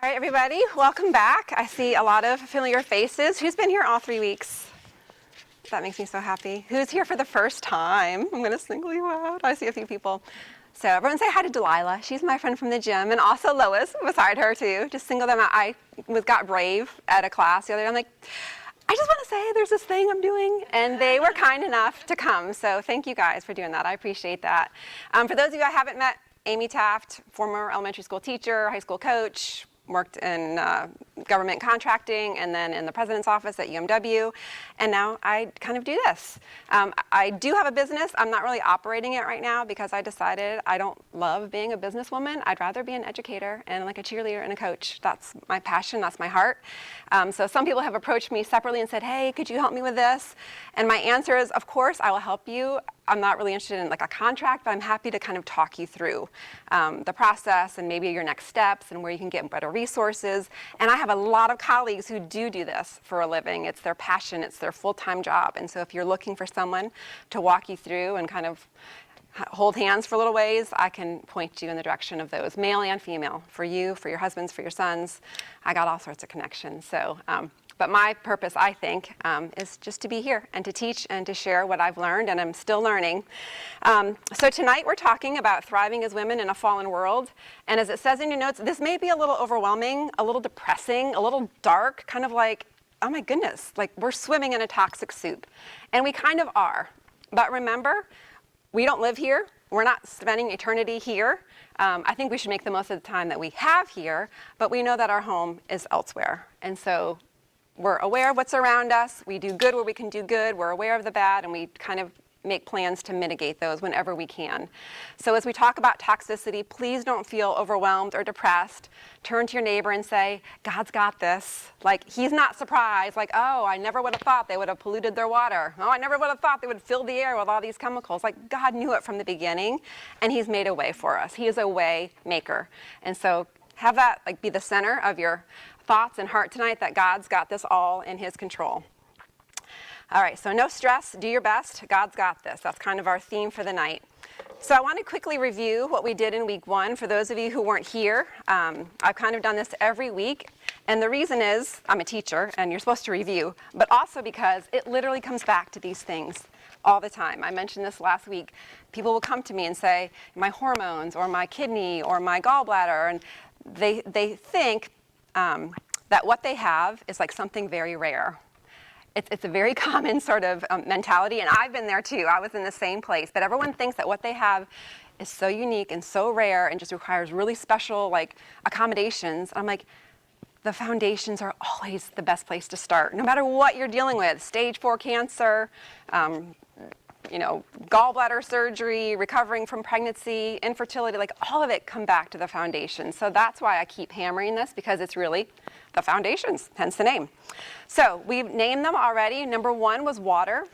All right, everybody, welcome back. I see a lot of familiar faces. Who's been here all 3 weeks? That makes me so happy. Who's here for the first time? I'm going to single you out. I see a few people. So everyone say hi to Delilah. She's my friend from the gym, and also Lois beside her too. Just single them out. I got brave at a class the other day. I'm like, I just want to say there's this thing I'm doing, and they were kind enough to come. So thank you guys for doing that. I appreciate that. For those of you I haven't met, Amy Taft, former elementary school teacher, high school coach, worked in government contracting and then in the president's office at UMW, and now I kind of do this. I do have a business. I'm not really operating it right now because I decided I don't love being a businesswoman. I'd rather be an educator and like a cheerleader and a coach. That's my passion, that's my heart. So some people have approached me separately and said, hey, could you help me with this? And my answer is, of course, I will help you. I'm not really interested in like a contract, but I'm happy to kind of talk you through the process and maybe your next steps and where you can get better resources. And I have a lot of colleagues who do this for a living. It's their passion, it's their full-time job. And so if you're looking for someone to walk you through and kind of hold hands for a little ways, I can point you in the direction of those, male and female, for you, for your husbands, for your sons. I got all sorts of connections. So. But my purpose, I think, is just to be here and to teach and to share what I've learned, and I'm still learning. So tonight we're talking about thriving as women in a fallen world. And as it says in your notes, this may be a little overwhelming, a little depressing, a little dark, kind of like, oh my goodness, like we're swimming in a toxic soup. And we kind of are. But remember, we don't live here. We're not spending eternity here. I think we should make the most of the time that we have here, but we know that our home is elsewhere. And so we're aware of what's around us. We do good where we can do good. We're aware of the bad, and we kind of make plans to mitigate those whenever we can. So as we talk about toxicity, please don't feel overwhelmed or depressed. Turn to your neighbor and say, God's got this. Like, he's not surprised. Like, oh, I never would have thought they would have polluted their water. Oh, I never would have thought they would fill the air with all these chemicals. Like, God knew it from the beginning, and he's made a way for us. He is a way maker. And so have that like be the center of your thoughts and heart tonight, that God's got this all in his control. All right, so no stress, do your best. God's got this. That's kind of our theme for the night. So I want to quickly review what we did in week 1 for those of you who weren't here. I've kind of done this every week, and the reason is I'm a teacher and you're supposed to review, but also because it literally comes back to these things all the time. I mentioned this last week. People will come to me and say, my hormones or my kidney or my gallbladder, and they think that what they have is like something very rare. It's a very common sort of mentality, and I've been there too. I was in the same place, but everyone thinks that what they have is so unique and so rare and just requires really special like accommodations. I'm like, the foundations are always the best place to start, no matter what you're dealing with. Stage 4 cancer, gallbladder surgery, recovering from pregnancy, infertility, like all of it come back to the foundation. So that's why I keep hammering this, because it's really the foundations, hence the name. So we've named them already. Number 1 was water.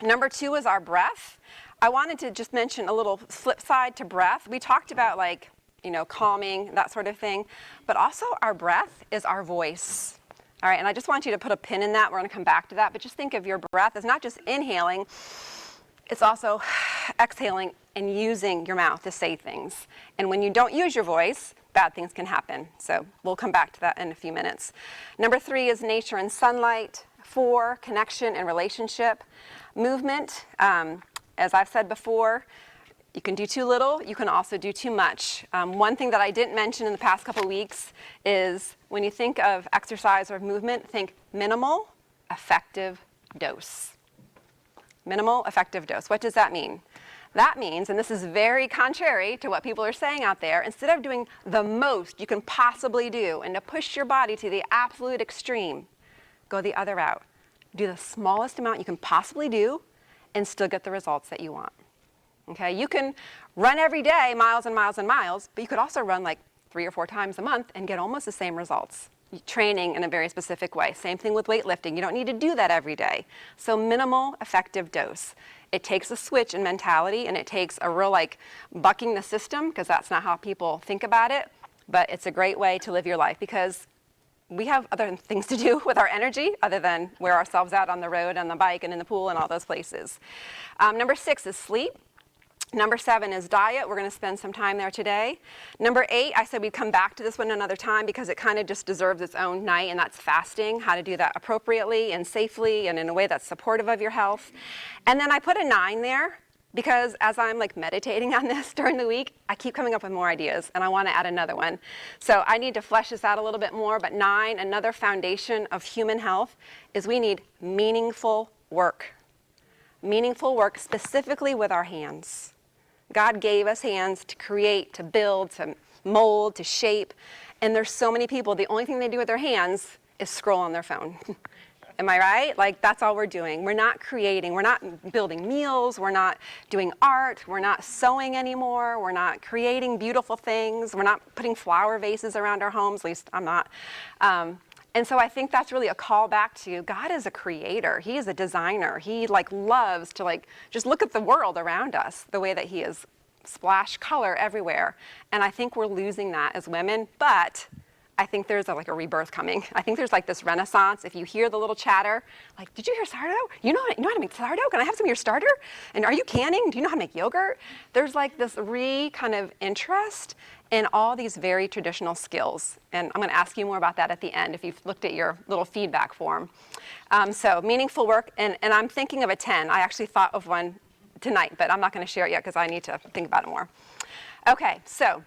Number 2 was our breath. I wanted to just mention a little flip side to breath. We talked about like, calming, that sort of thing, but also our breath is our voice. All right, and I just want you to put a pin in that. We're going to come back to that, but just think of your breath as not just inhaling, it's also exhaling and using your mouth to say things. And when you don't use your voice, bad things can happen. So we'll come back to that in a few minutes. Number 3 is nature and sunlight. 4, connection and relationship. Movement, as I've said before, you can do too little, you can also do too much. One thing that I didn't mention in the past couple weeks is when you think of exercise or movement, think minimal, effective dose. Minimal, effective dose. What does that mean? That means, and this is very contrary to what people are saying out there, instead of doing the most you can possibly do and to push your body to the absolute extreme, go the other route. Do the smallest amount you can possibly do and still get the results that you want. Okay, you can run every day miles and miles and miles, but you could also run like 3 or 4 times a month and get almost the same results. Training in a very specific way. Same thing with weightlifting. You don't need to do that every day. So minimal effective dose. It takes a switch in mentality, and it takes a real like bucking the system, because that's not how people think about it, but it's a great way to live your life, because we have other things to do with our energy other than wear ourselves out on the road, on the bike, and in the pool, and all those places. Number 6 is sleep. Number 7 is diet. We're going to spend some time there today. Number 8, I said we'd come back to this one another time because it kind of just deserves its own night, and that's fasting, how to do that appropriately and safely and in a way that's supportive of your health. And then I put a 9 there because as I'm like meditating on this during the week, I keep coming up with more ideas and I want to add another one. So I need to flesh this out a little bit more, but 9, another foundation of human health is we need meaningful work. Meaningful work specifically with our hands. God gave us hands to create, to build, to mold, to shape. And there's so many people, the only thing they do with their hands is scroll on their phone. Am I right? Like, that's all we're doing. We're not creating. We're not building meals. We're not doing art. We're not sewing anymore. We're not creating beautiful things. We're not putting flower vases around our homes. At least I'm not. And so I think that's really a call back to God is a creator. He is a designer. He loves to just look at the world around us the way that he is splash color everywhere. And I think we're losing that as women, but I think there's a rebirth coming. I think there's this renaissance. If you hear the little chatter, did you hear sourdough? You know how to make sourdough? Can I have some of your starter? And are you canning? Do you know how to make yogurt? There's this kind of interest in all these very traditional skills. And I'm going to ask you more about that at the end if you've looked at your little feedback form. So meaningful work, and I'm thinking of a 10. I actually thought of one tonight, but I'm not going to share it yet because I need to think about it more. Okay, so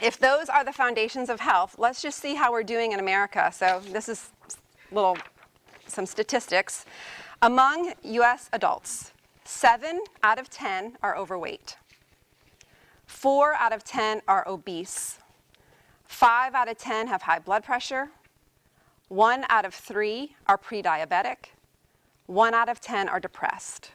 if those are the foundations of health, let's just see how we're doing in America. So this is some statistics. Among U.S. adults, 7 out of 10 are overweight. 4 out of 10 are obese. 5 out of 10 have high blood pressure. 1 out of 3 are pre-diabetic. 1 out of 10 are depressed.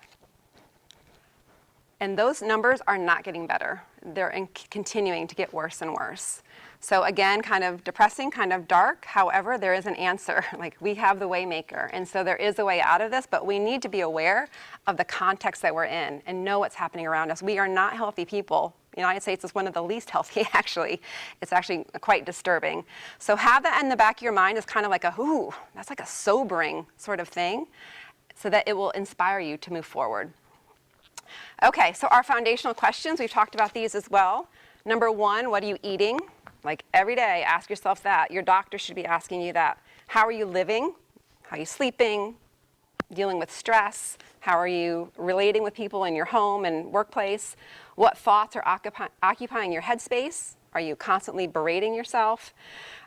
And those numbers are not getting better. They're continuing to get worse and worse. So again, kind of depressing, kind of dark. However, there is an answer. We have the way maker. And so there is a way out of this, but we need to be aware of the context that we're in and know what's happening around us. We are not healthy people. The United States is one of the least healthy, actually. It's actually quite disturbing. So have that in the back of your mind as kind of ooh, that's a sobering sort of thing, so that it will inspire you to move forward. Okay, so our foundational questions, we've talked about these as well. Number 1, what are you eating? Every day, ask yourself that. Your doctor should be asking you that. How are you living? How are you sleeping? Dealing with stress? How are you relating with people in your home and workplace? What thoughts are occupying your headspace? Are you constantly berating yourself?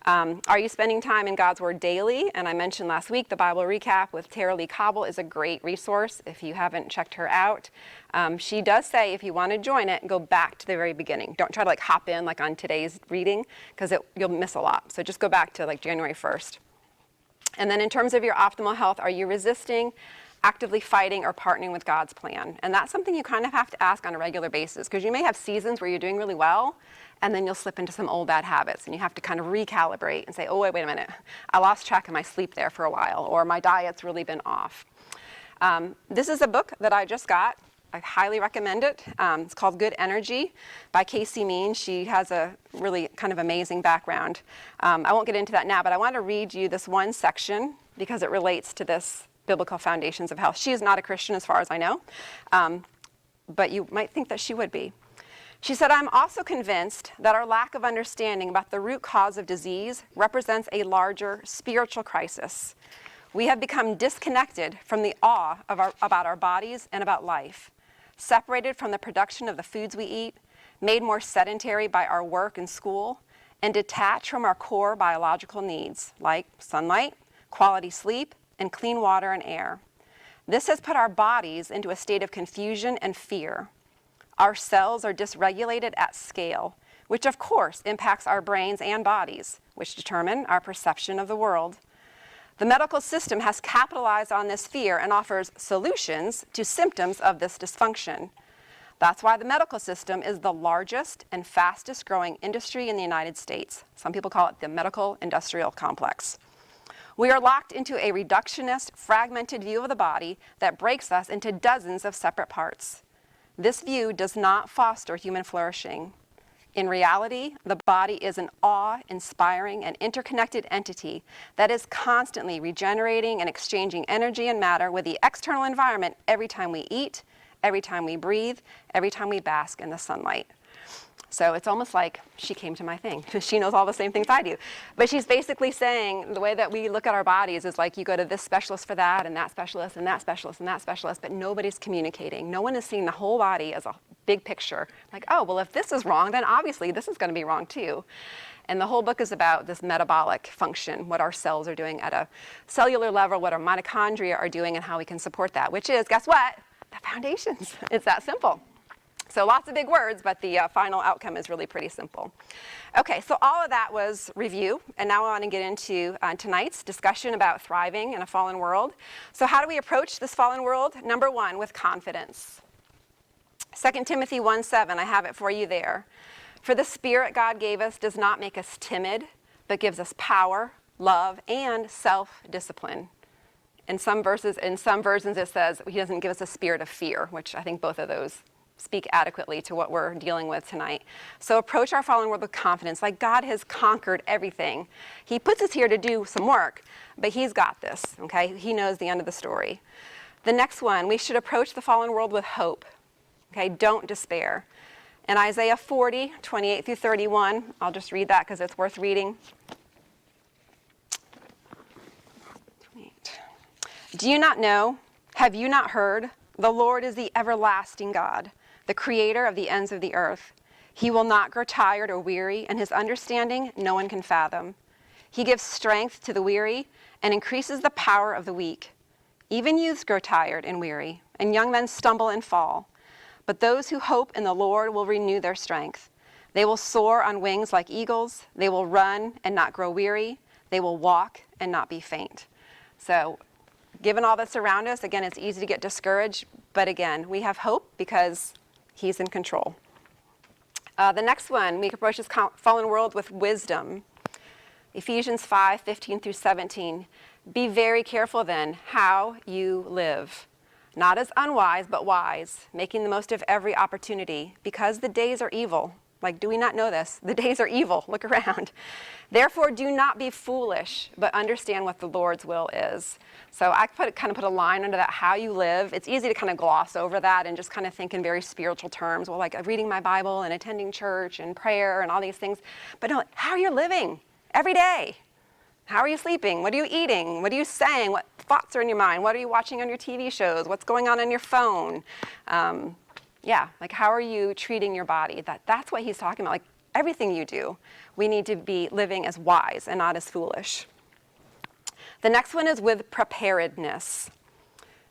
Are you spending time in God's Word daily? And I mentioned last week the Bible Recap with Tara Lee Cobble is a great resource if you haven't checked her out. She does say if you want to join it, go back to the very beginning. Don't try to hop in on today's reading because you'll miss a lot. So just go back to January 1st. And then in terms of your optimal health, are you resisting, actively fighting, or partnering with God's plan? And that's something you kind of have to ask on a regular basis because you may have seasons where you're doing really well and then you'll slip into some old bad habits and you have to kind of recalibrate and say, oh, wait a minute, I lost track of my sleep there for a while, or my diet's really been off. This is a book that I just got. I highly recommend it. It's called Good Energy by Casey Means. She has a really kind of amazing background. I won't get into that now, but I want to read you this one section because it relates to this biblical foundations of health. She is not a Christian as far as I know, but you might think that she would be. She said, I'm also convinced that our lack of understanding about the root cause of disease represents a larger spiritual crisis. We have become disconnected from the awe about our bodies and about life, separated from the production of the foods we eat, made more sedentary by our work and school, and detached from our core biological needs like sunlight, quality sleep, and clean water and air. This has put our bodies into a state of confusion and fear. Our cells are dysregulated at scale, which of course impacts our brains and bodies, which determine our perception of the world. The medical system has capitalized on this fear and offers solutions to symptoms of this dysfunction. That's why the medical system is the largest and fastest growing industry in the United States. Some people call it the medical industrial complex. We are locked into a reductionist, fragmented view of the body that breaks us into dozens of separate parts. This view does not foster human flourishing. In reality, the body is an awe-inspiring and interconnected entity that is constantly regenerating and exchanging energy and matter with the external environment every time we eat, every time we breathe, every time we bask in the sunlight. So it's almost like she came to my thing. She knows all the same things I do. But she's basically saying the way that we look at our bodies is like you go to this specialist for that and that specialist and that specialist and that specialist, but nobody's communicating. No one is seeing the whole body as a big picture. Like, oh, well, if this is wrong, then obviously this is going to be wrong too. And the whole book is about this metabolic function, what our cells are doing at a cellular level, what our mitochondria are doing, and how we can support that, which is, guess what? The foundations. It's that simple. So lots of big words, but the final outcome is really pretty simple. Okay, so all of that was review, and now I want to get into tonight's discussion about thriving in a fallen world. So how do we approach this fallen world? Number one, with confidence. 2 Timothy 1:7, I have it for you there. For the Spirit God gave us does not make us timid, but gives us power, love, and self-discipline. In some versions it says he doesn't give us a spirit of fear, which I think both of those speak adequately to what we're dealing with tonight. So approach our fallen world with confidence, like God has conquered everything. He puts us here to do some work, but he's got this, okay? He knows the end of the story. The next one, we should approach the fallen world with hope, okay? Don't despair. In Isaiah 40:28 through 31, I'll just read that because it's worth reading. 28. Do you not know? Have you not heard? The Lord is the everlasting God, the creator of the ends of the earth. He will not grow tired or weary, and his understanding no one can fathom. He gives strength to the weary and increases the power of the weak. Even youths grow tired and weary, and young men stumble and fall. But those who hope in the Lord will renew their strength. They will soar on wings like eagles. They will run and not grow weary. They will walk and not be faint. So, given all that's around us, again, it's easy to get discouraged. But again, we have hope because he's in control. The next one, we approach this fallen world with wisdom. Ephesians 5:15 through 17. Be very careful then how you live. Not as unwise, but wise, making the most of every opportunity, because the days are evil. Like, do we not know this? The days are evil. Look around. Therefore, do not be foolish, but understand what the Lord's will is. So I kind of put a line under that, how you live. It's easy to kind of gloss over that and just kind of think in very spiritual terms. Well, like reading my Bible and attending church and prayer and all these things. But no, how you're living every day. How are you sleeping? What are you eating? What are you saying? What thoughts are in your mind? What are you watching on your TV shows? What's going on your phone? Like how are you treating your body? That's what he's talking about. Like everything you do, we need to be living as wise and not as foolish. The next one is with preparedness.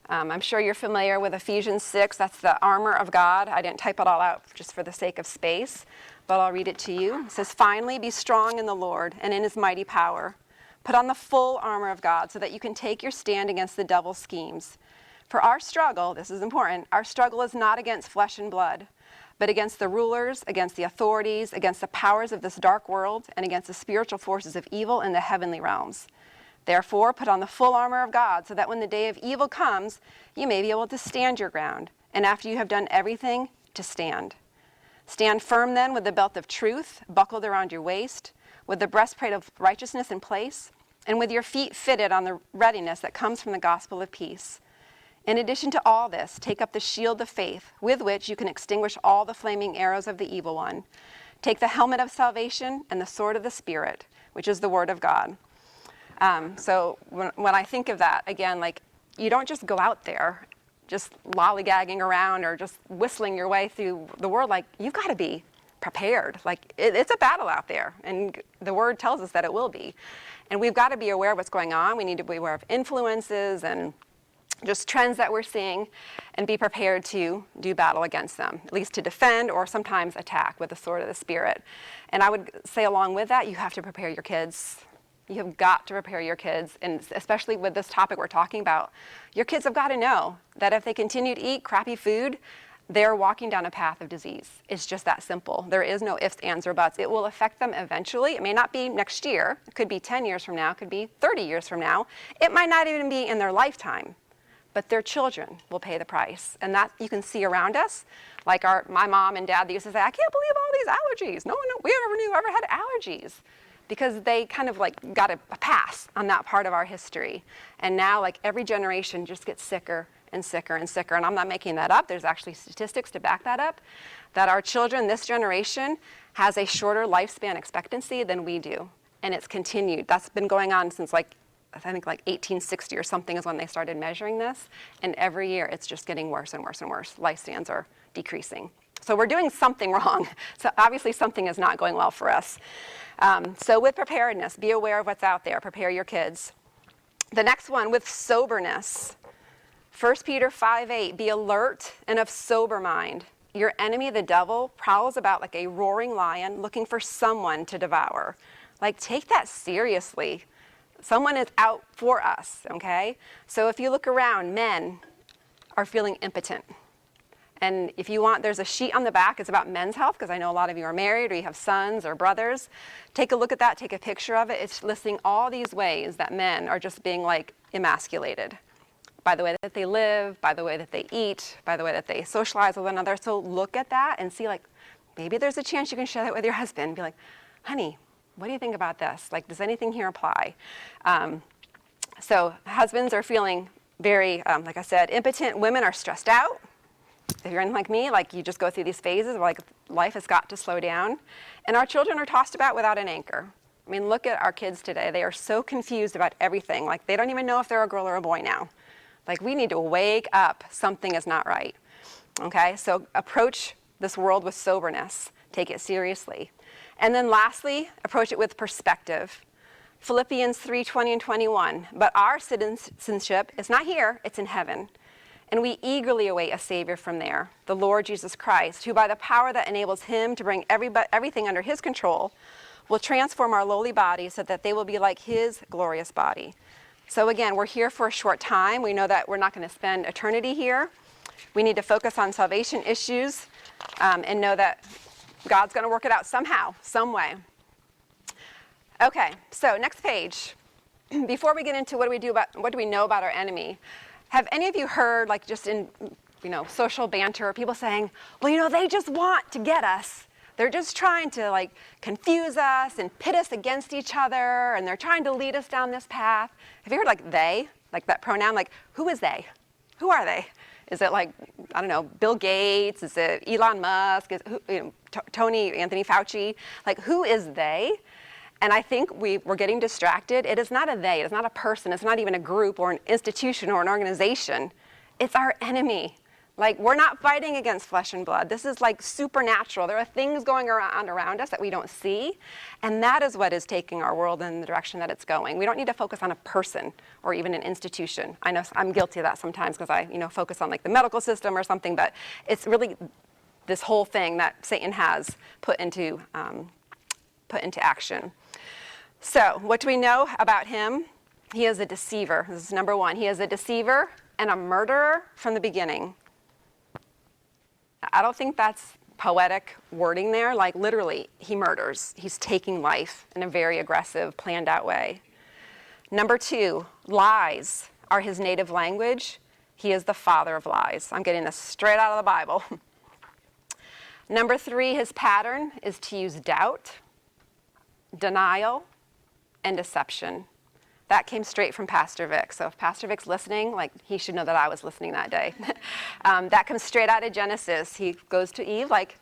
I'm sure you're familiar with Ephesians 6. That's the armor of God. I didn't type it all out just for the sake of space, but I'll read it to you. It says, finally, be strong in the Lord and in his mighty power. Put on the full armor of God so that you can take your stand against the devil's schemes. For our struggle, this is important, our struggle is not against flesh and blood, but against the rulers, against the authorities, against the powers of this dark world, and against the spiritual forces of evil in the heavenly realms. Therefore, put on the full armor of God so that when the day of evil comes, you may be able to stand your ground, and after you have done everything, to stand. Stand firm then with the belt of truth buckled around your waist, with the breastplate of righteousness in place, and with your feet fitted on the readiness that comes from the gospel of peace. In addition to all this, take up the shield of faith, with which you can extinguish all the flaming arrows of the evil one. Take the helmet of salvation and the sword of the Spirit, which is the word of God. So when I think of that, again, like you don't just go out there just lollygagging around or just whistling your way through the world. Like you've got to be prepared. Like it's a battle out there, and the word tells us that it will be. And we've got to be aware of what's going on. We need to be aware of influences and just trends that we're seeing and be prepared to do battle against them, at least to defend or sometimes attack with the sword of the Spirit. And I would say along with that, you have to prepare your kids. You have got to prepare your kids, and especially with this topic we're talking about, your kids have got to know that if they continue to eat crappy food, they're walking down a path of disease. It's just that simple. There is no ifs, ands, or buts. It will affect them eventually. It may not be next year. It could be 10 years from now. It could be 30 years from now. It might not even be in their lifetime, but their children will pay the price. And that you can see around us. Like my mom and dad, they used to say, I can't believe all these allergies. No one we ever had allergies. Because they kind of like got a pass on that part of our history. And now like every generation just gets sicker and sicker and sicker. And I'm not making that up. There's actually statistics to back that up, that our children, this generation, has a shorter lifespan expectancy than we do. And it's continued. That's been going on since I think 1860 or something is when they started measuring this. And every year it's just getting worse and worse and worse. Lifespans are decreasing. So we're doing something wrong. So obviously something is not going well for us. So with preparedness, be aware of what's out there. Prepare your kids. The next one, with soberness. 1 Peter 5:8, be alert and of sober mind. Your enemy, the devil, prowls about like a roaring lion looking for someone to devour. Like, take that seriously. Someone is out for us, okay? So if you look around, men are feeling impotent. And if you want, there's a sheet on the back. It's about men's health, because I know a lot of you are married or you have sons or brothers. Take a look at that. Take a picture of it. It's listing all these ways that men are just being like emasculated by the way that they live, by the way that they eat, by the way that they socialize with one another. So look at that and see, like, maybe there's a chance you can share that with your husband. Be like, honey, what do you think about this? Like, does anything here apply? So husbands are feeling very, like I said, impotent. Women are stressed out. If you're anything like me, like, you just go through these phases where, like, life has got to slow down. And our children are tossed about without an anchor. I mean, look at our kids today. They are so confused about everything. Like, they don't even know if they're a girl or a boy now. Like, we need to wake up. Something is not right. Okay? So approach this world with soberness. Take it seriously. And then lastly, approach it with perspective. Philippians 3:20 and 21. But our citizenship is not here, it's in heaven. And we eagerly await a Savior from there, the Lord Jesus Christ, who by the power that enables him to bring everything under his control, will transform our lowly bodies so that they will be like his glorious body. So again, we're here for a short time. We know that we're not going to spend eternity here. We need to focus on salvation issues and know that God's going to work it out somehow, some way. Okay, so next page. Before we get into what do we know about our enemy, have any of you heard, like, just in, social banter, people saying, well, they just want to get us. They're just trying to, like, confuse us and pit us against each other, and they're trying to lead us down this path. Have you heard, like, they, like that pronoun? Like, who is they? Who are they? Is it, like, I don't know, Bill Gates? Is it Elon Musk? Is it, Anthony Fauci? Like, who is they? And I think we're getting distracted. It is not a they. It is not a person. It's not even a group or an institution or an organization. It's our enemy. Like, we're not fighting against flesh and blood. This is, like, supernatural. There are things going around us that we don't see, and that is what is taking our world in the direction that it's going. We don't need to focus on a person or even an institution. I know I'm guilty of that sometimes because I, focus on, like, the medical system or something, but it's really this whole thing that Satan has put into action. So what do we know about him? He is a deceiver. This is number one. He is a deceiver and a murderer from the beginning. I don't think that's poetic wording there. Like, literally, he murders. He's taking life in a very aggressive, planned out way. Number two, lies are his native language. He is the father of lies. I'm getting this straight out of the Bible. Number three, his pattern is to use doubt, denial, and deception. That came straight from Pastor Vic. So if Pastor Vic's listening, like, he should know that I was listening that day. That comes straight out of Genesis. He goes to Eve like,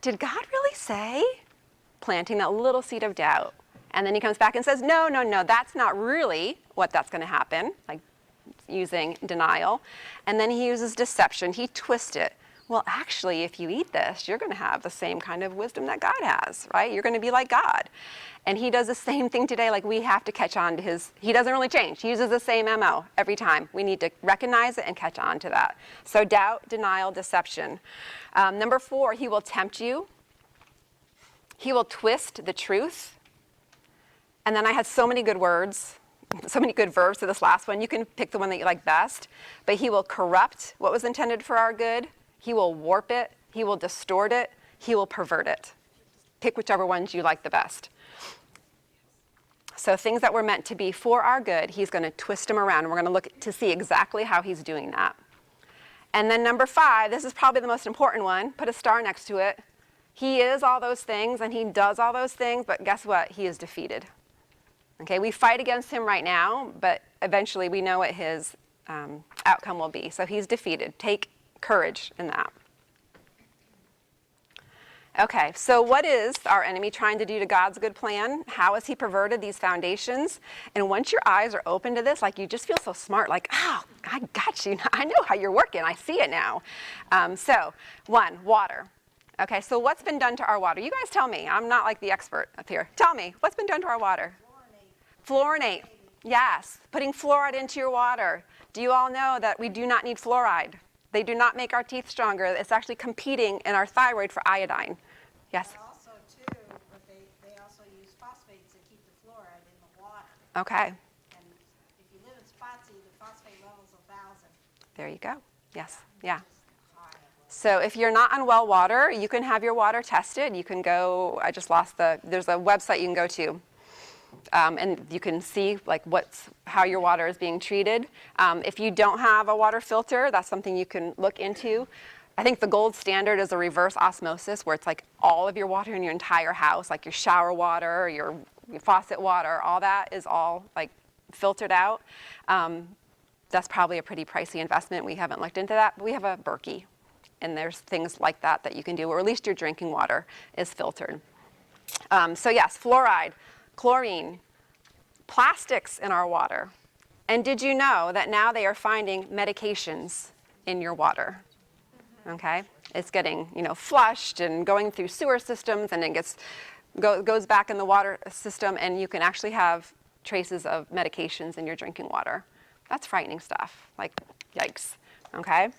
did God really say? Planting that little seed of doubt. And then he comes back and says, no, that's not really that's going to happen. Like, using denial. And then he uses deception. He twists it. Well, actually, if you eat this, you're going to have the same kind of wisdom that God has, right? You're going to be like God. And he does the same thing today. Like, we have to catch on to he doesn't really change. He uses the same MO every time. We need to recognize it and catch on to that. So doubt, denial, deception. Number four, he will tempt you. He will twist the truth. And then I had so many good words, so many good verbs to this last one. You can pick the one that you like best. But he will corrupt what was intended for our good. He will warp it, he will distort it, he will pervert it. Pick whichever ones you like the best. So things that were meant to be for our good, he's going to twist them around. And we're going to look to see exactly how he's doing that. And then number five, this is probably the most important one. Put a star next to it. He is all those things and he does all those things, but guess what? He is defeated. Okay, we fight against him right now, but eventually we know what his outcome will be. So he's defeated. Take courage in that. Okay, so what is our enemy trying to do to God's good plan? How has he perverted these foundations? And once your eyes are open to this, like you just feel so smart, like, oh, I got you. I know how you're working. I see it now. So, one, water. Okay, so what's been done to our water? You guys tell me. I'm not like the expert up here. Tell me, what's been done to our water? Fluorinate. Yes, putting fluoride into your water. Do you all know that we do not need fluoride? They do not make our teeth stronger. It's actually competing in our thyroid for iodine. Yes? But also, too, but they also use phosphates to keep the fluoride in the water. Okay. And if you live in Spotsy, the phosphate level's 1,000. There you go. Yes. Yeah. So if you're not on well water, you can have your water tested. You can go, there's a website you can go to. And you can see like how your water is being treated. If you don't have a water filter, that's something you can look into. I think the gold standard is a reverse osmosis, where it's like all of your water in your entire house, like your shower water, your faucet water, all that is all like filtered out. That's probably a pretty pricey investment. We haven't looked into that, but we have a Berkey, and there's things like that you can do, or at least your drinking water is filtered. So yes, fluoride, chlorine, plastics in our water. And did you know that now they are finding medications in your water? Okay, it's getting flushed and going through sewer systems, and it goes back in the water system, and you can actually have traces of medications in your drinking water. That's frightening stuff. Like, yikes. Okay,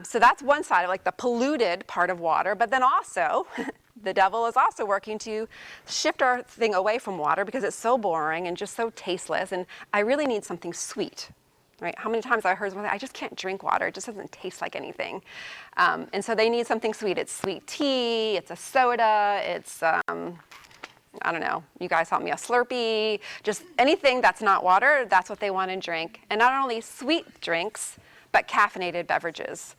so that's one side of like the polluted part of water, but then also the devil is also working to shift our thing away from water because it's so boring and just so tasteless, and I really need something sweet. Right? How many times I heard someone say, I just can't drink water. It just doesn't taste like anything. And so they need something sweet. It's sweet tea, it's a soda, it's, I don't know, you guys help me, a Slurpee, just anything that's not water, that's what they want to drink. And not only sweet drinks, but caffeinated beverages.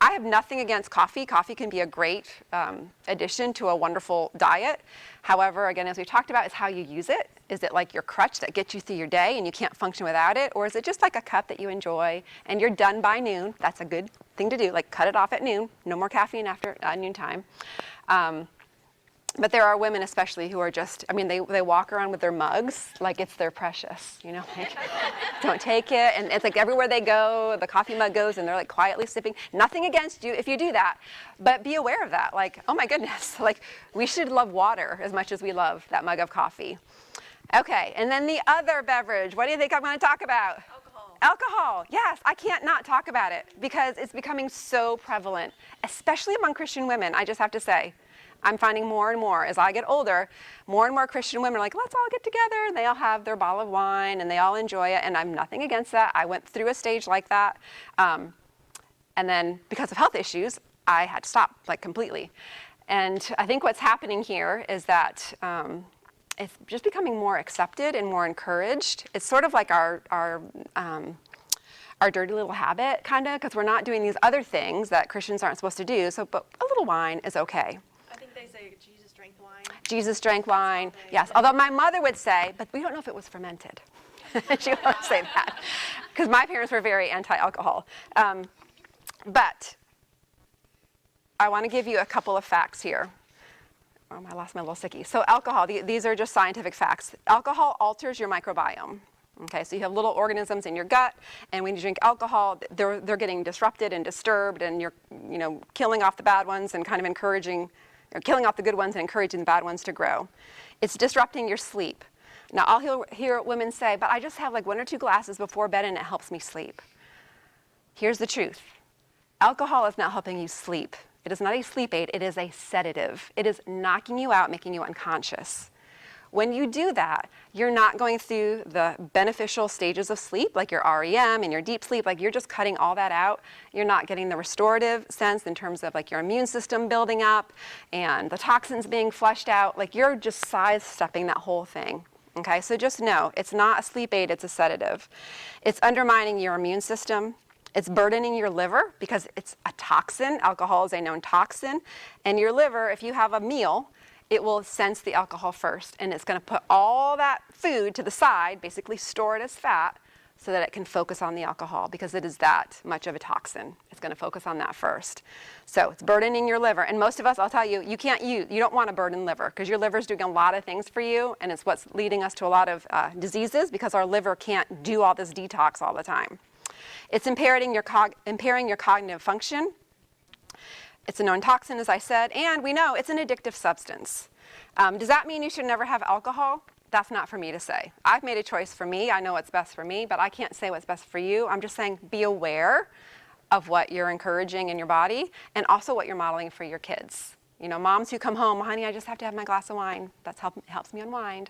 I have nothing against coffee. Coffee can be a great addition to a wonderful diet. However, again, as we talked about, is how you use it. Is it like your crutch that gets you through your day and you can't function without it? Or is it just like a cup that you enjoy and you're done by noon? That's a good thing to do, like cut it off at noon. No more caffeine after noontime. But there are women especially who are just, they walk around with their mugs like it's their precious, like, don't take it. And it's like everywhere they go, the coffee mug goes and they're like quietly sipping. Nothing against you if you do that, but be aware of that. Like, oh my goodness, like we should love water as much as we love that mug of coffee. Okay, and then the other beverage, what do you think I'm going to talk about? Alcohol, yes, I can't not talk about it because it's becoming so prevalent, especially among Christian women, I just have to say. I'm finding more and more as I get older, more and more Christian women are like, let's all get together, and they all have their bottle of wine, and they all enjoy it, and I'm nothing against that. I went through a stage like that, and then because of health issues, I had to stop, like completely. And I think what's happening here is that it's just becoming more accepted and more encouraged. It's sort of like our dirty little habit, kind of, because we're not doing these other things that Christians aren't supposed to do, but a little wine is okay. They say Jesus drank wine. Jesus drank wine, yes. Although my mother would say, but we don't know if it was fermented. She would say that, because my parents were very anti-alcohol. But I want to give you a couple of facts here. Oh, I lost my little sickie. So alcohol, these are just scientific facts. Alcohol alters your microbiome. Okay, so you have little organisms in your gut, and when you drink alcohol, they're getting disrupted and disturbed, and you're killing off the bad ones and kind of killing off the good ones and encouraging the bad ones to grow. It's disrupting your sleep. Now, I'll hear women say, but I just have like 1 or 2 glasses before bed and it helps me sleep. Here's the truth. Alcohol is not helping you sleep. It is not a sleep aid, it is a sedative. It is knocking you out, making you unconscious. When you do that, you're not going through the beneficial stages of sleep, like your REM and your deep sleep, like you're just cutting all that out. You're not getting the restorative sense in terms of like your immune system building up and the toxins being flushed out, like you're just sidestepping that whole thing. Okay, so just know, it's not a sleep aid, it's a sedative. It's undermining your immune system. It's burdening your liver because it's a toxin. Alcohol is a known toxin. And your liver, if you have a meal, it will sense the alcohol first, and it's going to put all that food to the side, basically store it as fat, so that it can focus on the alcohol, because it is that much of a toxin. It's going to focus on that first. So it's burdening your liver. And most of us, I'll tell you, you don't want to burden liver, because your liver is doing a lot of things for you, and it's what's leading us to a lot of diseases, because our liver can't do all this detox all the time. It's impairing your cognitive function. It's a known toxin, as I said, and we know it's an addictive substance. Does that mean you should never have alcohol? That's not for me to say. I've made a choice for me. I know what's best for me, but I can't say what's best for you. I'm just saying be aware of what you're encouraging in your body, and also what you're modeling for your kids. You know, moms who come home, honey, I just have to have my glass of wine. That helps me unwind.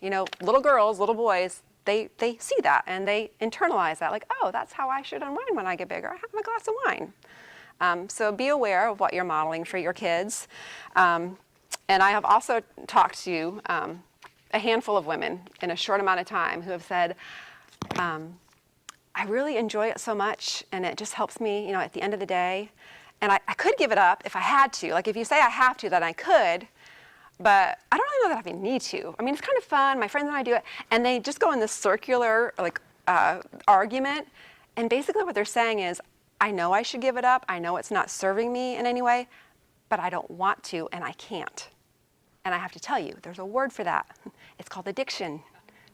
You know, little girls, little boys, they see that and they internalize that, like, oh, that's how I should unwind when I get bigger. I have a glass of wine. So be aware of what you're modeling for your kids. And I have also talked to a handful of women in a short amount of time who have said, I really enjoy it so much, and it just helps me, you know, at the end of the day. And I could give it up if I had to. Like, if you say I have to, then I could, but I don't really know that I need to. I mean, it's kind of fun. My friends and I do it, and they just go in this circular, like, argument. And basically what they're saying is, I know I should give it up. I know it's not serving me in any way, but I don't want to, and I can't. And I have to tell you, there's a word for that. It's called addiction,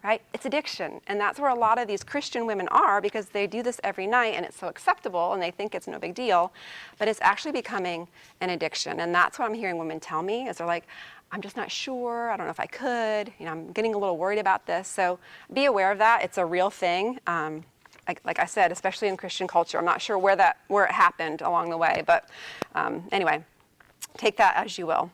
right? It's addiction. And that's where a lot of these Christian women are, because they do this every night and it's so acceptable and they think it's no big deal, but it's actually becoming an addiction. And that's what I'm hearing women tell me, is they're like, I'm just not sure. I don't know if I could. You know, I'm getting a little worried about this. So be aware of that. It's a real thing. Like I said, especially in Christian culture. I'm not sure where it happened along the way, but anyway, take that as you will.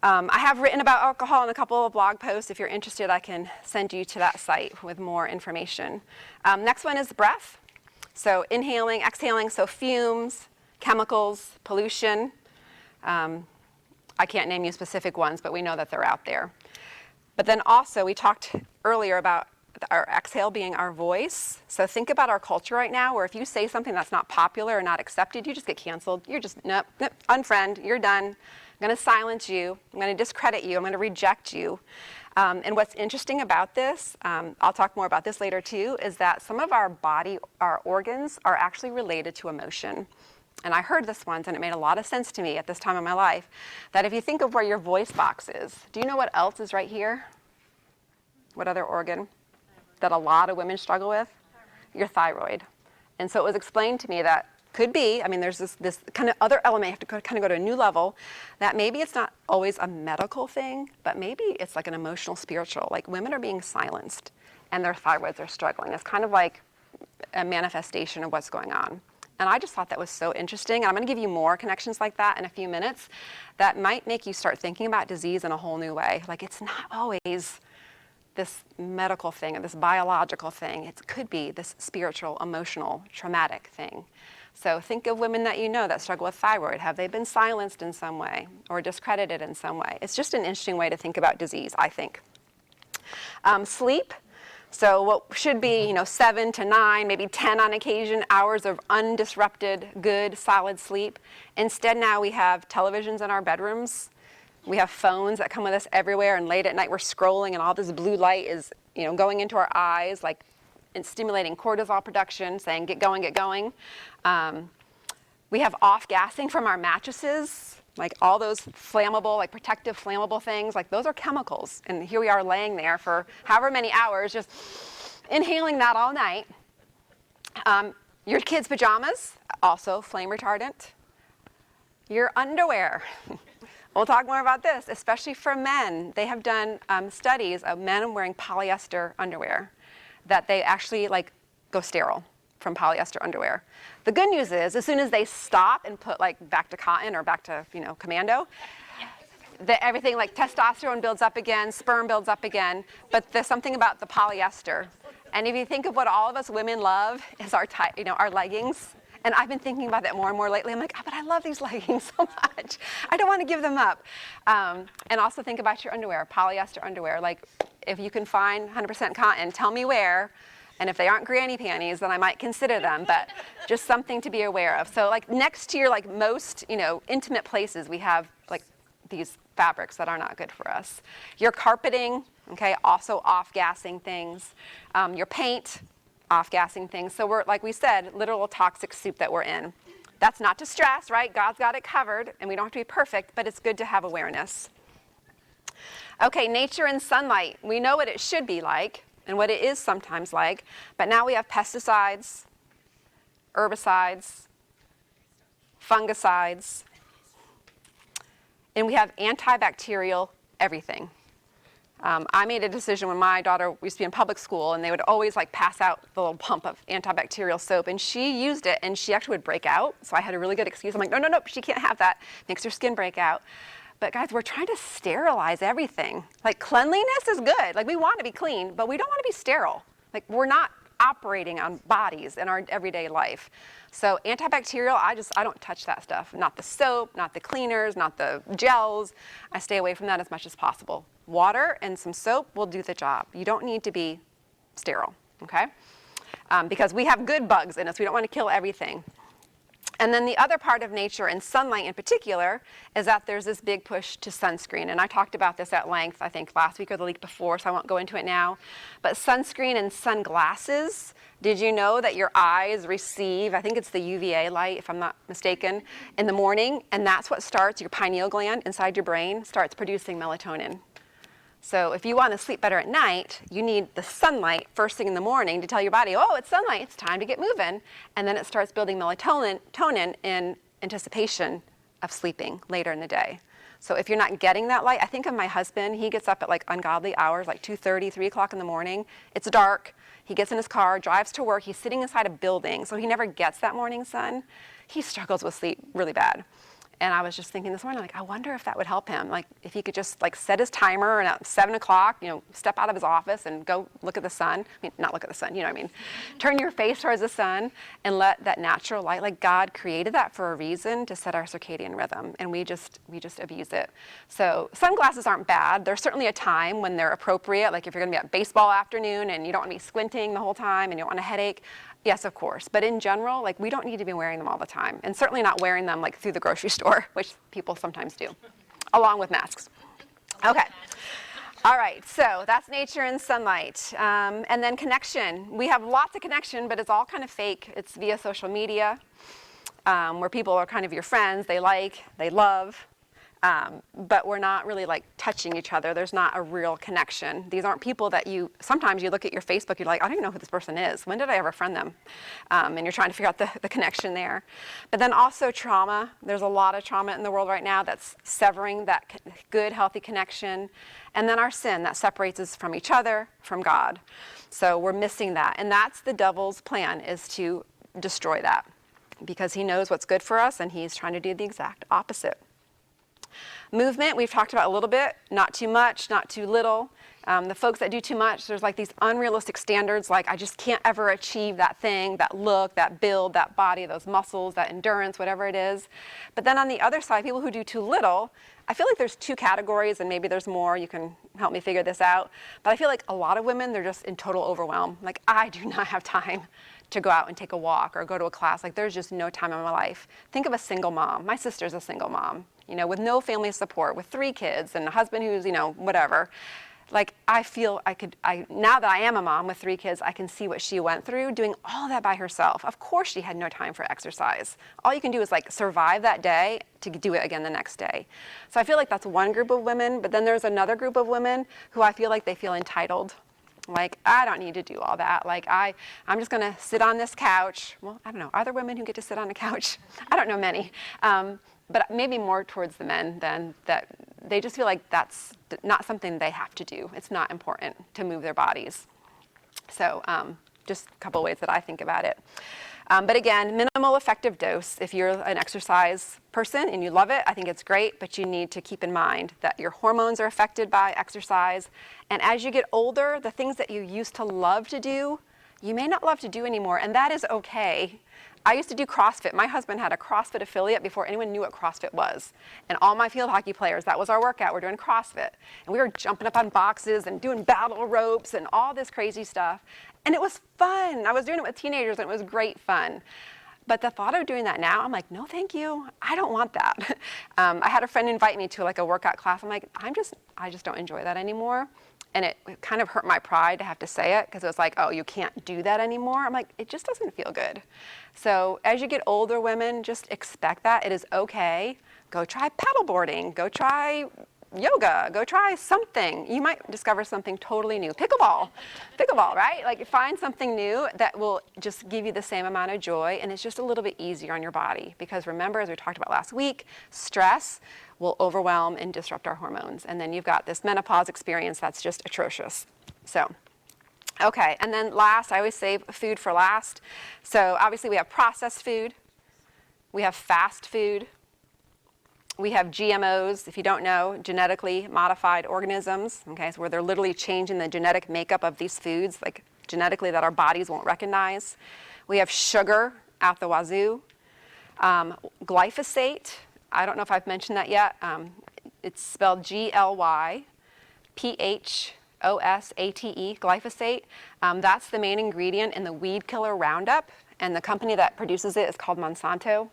I have written about alcohol in a couple of blog posts. If you're interested, I can send you to that site with more information. Next one is breath. So inhaling, exhaling, so fumes, chemicals, pollution. I can't name you specific ones, but we know that they're out there. But then also, we talked earlier about our exhale being our voice. So think about our culture right now, where if you say something that's not popular or not accepted, you just get canceled. You're just, nope, unfriend, you're done. I'm going to silence you. I'm going to discredit you. I'm going to reject you. And what's interesting about this, I'll talk more about this later too, is that some of our organs are actually related to emotion. And I heard this once, and it made a lot of sense to me at this time in my life, that if you think of where your voice box is, do you know what else is right here? What other organ that a lot of women struggle with? Your thyroid. And so it was explained to me that could be, I mean, there's this kind of other element, you have to kind of go to a new level, that maybe it's not always a medical thing, but maybe it's like an emotional, spiritual. Like, women are being silenced and their thyroids are struggling. It's kind of like a manifestation of what's going on. And I just thought that was so interesting. And I'm going to give you more connections like that in a few minutes that might make you start thinking about disease in a whole new way. Like, it's not always this medical thing or this biological thing. It could be this spiritual, emotional, traumatic thing. So think of women that you know that struggle with thyroid. Have they been silenced in some way or discredited in some way? It's just an interesting way to think about disease, I think. Sleep. So what should be, 7 to 9, maybe 10 on occasion, hours of undisrupted, good, solid sleep. Instead, now we have televisions in our bedrooms. We have phones that come with us everywhere, and late at night we're scrolling, and all this blue light is, going into our eyes, like, and stimulating cortisol production, saying, get going, get going. We have off-gassing from our mattresses, like all those flammable, like protective flammable things, like those are chemicals. And here we are laying there for however many hours, just inhaling that all night. Your kids' pajamas, also flame retardant. Your underwear. We'll talk more about this, especially for men. They have done studies of men wearing polyester underwear, that they actually go sterile from polyester underwear. The good news is, as soon as they stop and put back to cotton or back to commando, everything like testosterone builds up again, sperm builds up again. But there's something about the polyester. And if you think of what all of us women love is our leggings. And I've been thinking about that more and more lately. I'm like, but I love these leggings so much. I don't want to give them up. And also think about your underwear, polyester underwear. Like, if you can find 100% cotton, tell me where. And if they aren't granny panties, then I might consider them. But just something to be aware of. So next to your most intimate places, we have these fabrics that are not good for us. Your carpeting, okay, also off-gassing things. Your paint, off-gassing things. So we're, like we said, literal toxic soup that we're in. That's not to stress, right? God's got it covered, and we don't have to be perfect, but it's good to have awareness. Okay, nature and sunlight. We know what it should be like and what it is sometimes like, but now we have pesticides, herbicides, fungicides, and we have antibacterial everything. I made a decision when my daughter used to be in public school, and they would always like pass out the little pump of antibacterial soap, and she used it, and she actually would break out. So I had a really good excuse. I'm like, no, she can't have that. Makes her skin break out. But guys, we're trying to sterilize everything. Like cleanliness is good. Like we want to be clean, but we don't want to be sterile. Like we're not operating on bodies in our everyday life. So antibacterial, I don't touch that stuff. Not the soap, not the cleaners, not the gels. I stay away from that as much as possible. Water and some soap will do the job. You don't need to be sterile, okay? Because we have good bugs in us. We don't want to kill everything. And then the other part of nature and sunlight in particular is that there's this big push to sunscreen. And I talked about this at length, I think last week or the week before, so I won't go into it now. But sunscreen and sunglasses, did you know that your eyes receive, I think it's the UVA light, if I'm not mistaken, in the morning? And that's what starts, your pineal gland inside your brain starts producing melatonin. So if you want to sleep better at night, you need the sunlight first thing in the morning to tell your body, oh, it's sunlight, it's time to get moving. And then it starts building melatonin in anticipation of sleeping later in the day. So if you're not getting that light, I think of my husband, he gets up at like ungodly hours, like 2:30, 3 o'clock in the morning. It's dark. He gets in his car, drives to work. He's sitting inside a building, so he never gets that morning sun. He struggles with sleep really bad. And I was just thinking this morning, like, I wonder if that would help him. Like, if he could just, like, set his timer and at 7 o'clock, step out of his office and go look at the sun. I mean, not look at the sun, you know what I mean. Turn your face towards the sun and let that natural light, like God created that for a reason to set our circadian rhythm. And we just abuse it. So sunglasses aren't bad. There's certainly a time when they're appropriate. Like if you're going to be at baseball afternoon and you don't want to be squinting the whole time and you don't want a headache. Yes, of course. But in general, like we don't need to be wearing them all the time. And certainly not wearing them like through the grocery store, which people sometimes do, along with masks. Okay. All right, so that's nature and sunlight. And then connection. We have lots of connection, but it's all kind of fake. It's via social media, where people are kind of your friends, they like, they love. But we're not really like touching each other. There's not a real connection. These aren't people that sometimes you look at your Facebook, you're like, I don't even know who this person is. When did I ever friend them? And you're trying to figure out the connection there. But then also trauma. There's a lot of trauma in the world right now that's severing that good, healthy connection. And then our sin that separates us from each other, from God. So we're missing that. And that's the devil's plan, is to destroy that. Because he knows what's good for us and he's trying to do the exact opposite. Movement, we've talked about a little bit, not too much, not too little. The folks that do too much, there's like these unrealistic standards, like I just can't ever achieve that thing, that look, that build, that body, those muscles, that endurance, whatever it is. But then on the other side, people who do too little, I feel like there's two categories, and maybe there's more, you can help me figure this out. But I feel like a lot of women, they're just in total overwhelm. Like I do not have time to go out and take a walk or go to a class. Like there's just no time in my life. Think of a single mom. My sister's a single mom, with no family support, with 3 kids and a husband who's, whatever. Like I feel now that I am a mom with 3 kids, I can see what she went through doing all that by herself. Of course she had no time for exercise. All you can do is like survive that day to do it again the next day. So I feel like that's one group of women, but then there's another group of women who I feel like they feel entitled. Like, I don't need to do all that. Like, I'm just going to sit on this couch. Well, I don't know. Are there women who get to sit on a couch? I don't know many. But maybe more towards the men than that. They just feel like that's not something they have to do. It's not important to move their bodies. So just a couple ways that I think about it. But again, minimal effective dose. If you're an exercise person and you love it, I think it's great, but you need to keep in mind that your hormones are affected by exercise. And as you get older, the things that you used to love to do, you may not love to do anymore, and that is okay. I used to do CrossFit. My husband had a CrossFit affiliate before anyone knew what CrossFit was. And all my field hockey players, that was our workout. We're doing CrossFit. And we were jumping up on boxes and doing battle ropes and all this crazy stuff. And it was fun. I was doing it with teenagers, and it was great fun. But the thought of doing that now, I'm like, no, thank you. I don't want that. I had a friend invite me to like a workout class. I'm like, I just don't enjoy that anymore. And it kind of hurt my pride to have to say it because it was like, oh, you can't do that anymore. I'm like, it just doesn't feel good. So as you get older, women, just expect that. It is okay. Go try paddleboarding. Go try yoga. Go try something. You might discover something totally new. Pickleball, right? Like find something new that will just give you the same amount of joy, and it's just a little bit easier on your body. Because remember, as we talked about last week, stress will overwhelm and disrupt our hormones. And then you've got this menopause experience that's just atrocious. So, okay, and then last, I always save food for last. So obviously we have processed food, we have fast food, we have GMOs, if you don't know, genetically modified organisms, okay, so where they're literally changing the genetic makeup of these foods, like genetically that our bodies won't recognize. We have sugar at the wazoo. Glyphosate, I don't know if I've mentioned that yet. It's spelled Glyphosate, glyphosate. That's the main ingredient in the weed killer Roundup, and the company that produces it is called Monsanto.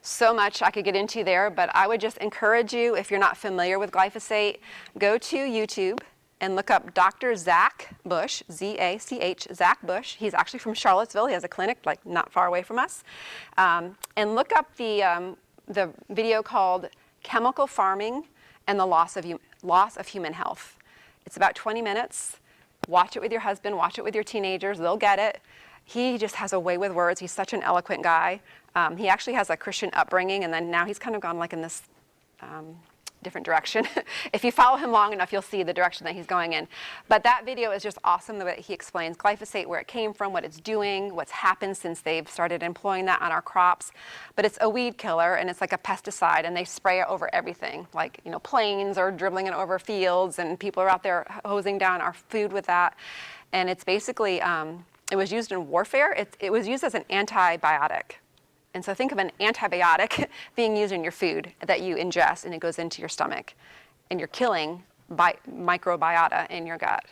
So much I could get into there, but I would just encourage you, if you're not familiar with glyphosate, go to YouTube and look up Dr. Zach Bush, Z-A-C-H, Zach Bush. He's actually from Charlottesville. He has a clinic like not far away from us. And look up the video called Chemical Farming and the Loss of Human Health. It's about 20 minutes. Watch it with your husband, watch it with your teenagers, they'll get it. He just has a way with words. He's such an eloquent guy. He actually has a Christian upbringing, and then now he's kind of gone like in this different direction. If you follow him long enough, you'll see the direction that he's going in. But that video is just awesome, the way he explains glyphosate, where it came from, what it's doing, what's happened since they've started employing that on our crops. But it's a weed killer, and it's like a pesticide, and they spray it over everything. Like, you know, planes are dribbling it over fields, and people are out there hosing down our food with that. And it's basically, it was used in warfare. It was used as an antibiotic. And so think of an antibiotic being used in your food that you ingest, and it goes into your stomach, and you're killing microbiota in your gut.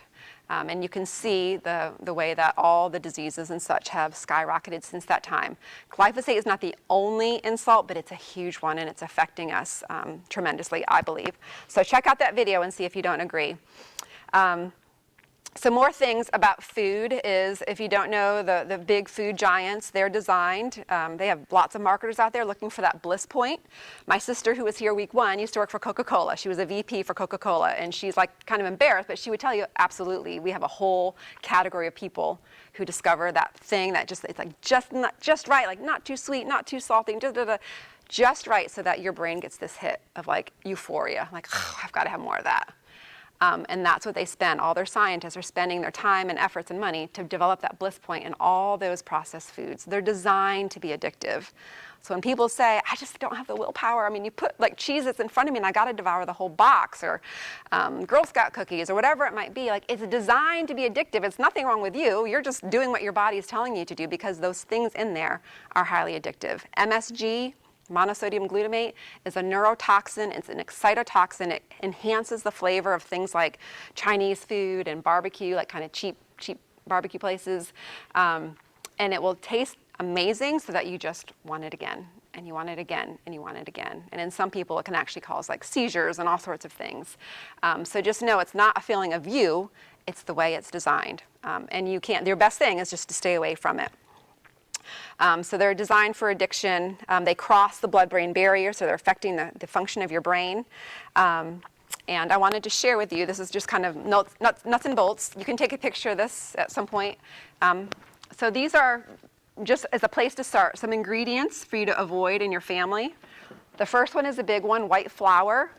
And you can see the way that all the diseases and such have skyrocketed since that time. Glyphosate is not the only insult, but it's a huge one, and it's affecting us tremendously, I believe. So check out that video and see if you don't agree. Some more things about food is, if you don't know, the big food giants, they're designed. They have lots of marketers out there looking for that bliss point. My sister, who was here week 1, used to work for Coca-Cola. She was a VP for Coca-Cola, and she's like kind of embarrassed, but she would tell you, absolutely, we have a whole category of people who discover that thing that just, it's like just right, like not too sweet, not too salty, just right, so that your brain gets this hit of like euphoria, like, oh, I've got to have more of that. And that's what they spend. All their scientists are spending their time and efforts and money to develop that bliss point in all those processed foods. They're designed to be addictive. So when people say, I just don't have the willpower, I mean, you put like Cheez-Its in front of me and I got to devour the whole box, or Girl Scout cookies, or whatever it might be, like it's designed to be addictive. It's nothing wrong with you. You're just doing what your body is telling you to do, because those things in there are highly addictive. MSG, monosodium glutamate, is a neurotoxin. It's an excitotoxin. It enhances the flavor of things like Chinese food and barbecue, like kind of cheap barbecue places. And it will taste amazing, so that you just want it again, and you want it again, and you want it again. And in some people, it can actually cause like seizures and all sorts of things. So just know it's not a feeling of you, it's the way it's designed. And you can't, your best thing is just to stay away from it. So they're designed for addiction. They cross the blood-brain barrier, so they're affecting the function of your brain. And I wanted to share with you, this is just kind of nuts and bolts. You can take a picture of this at some point. So these are, just as a place to start, some ingredients for you to avoid in your family. The first one is a big one, white flour.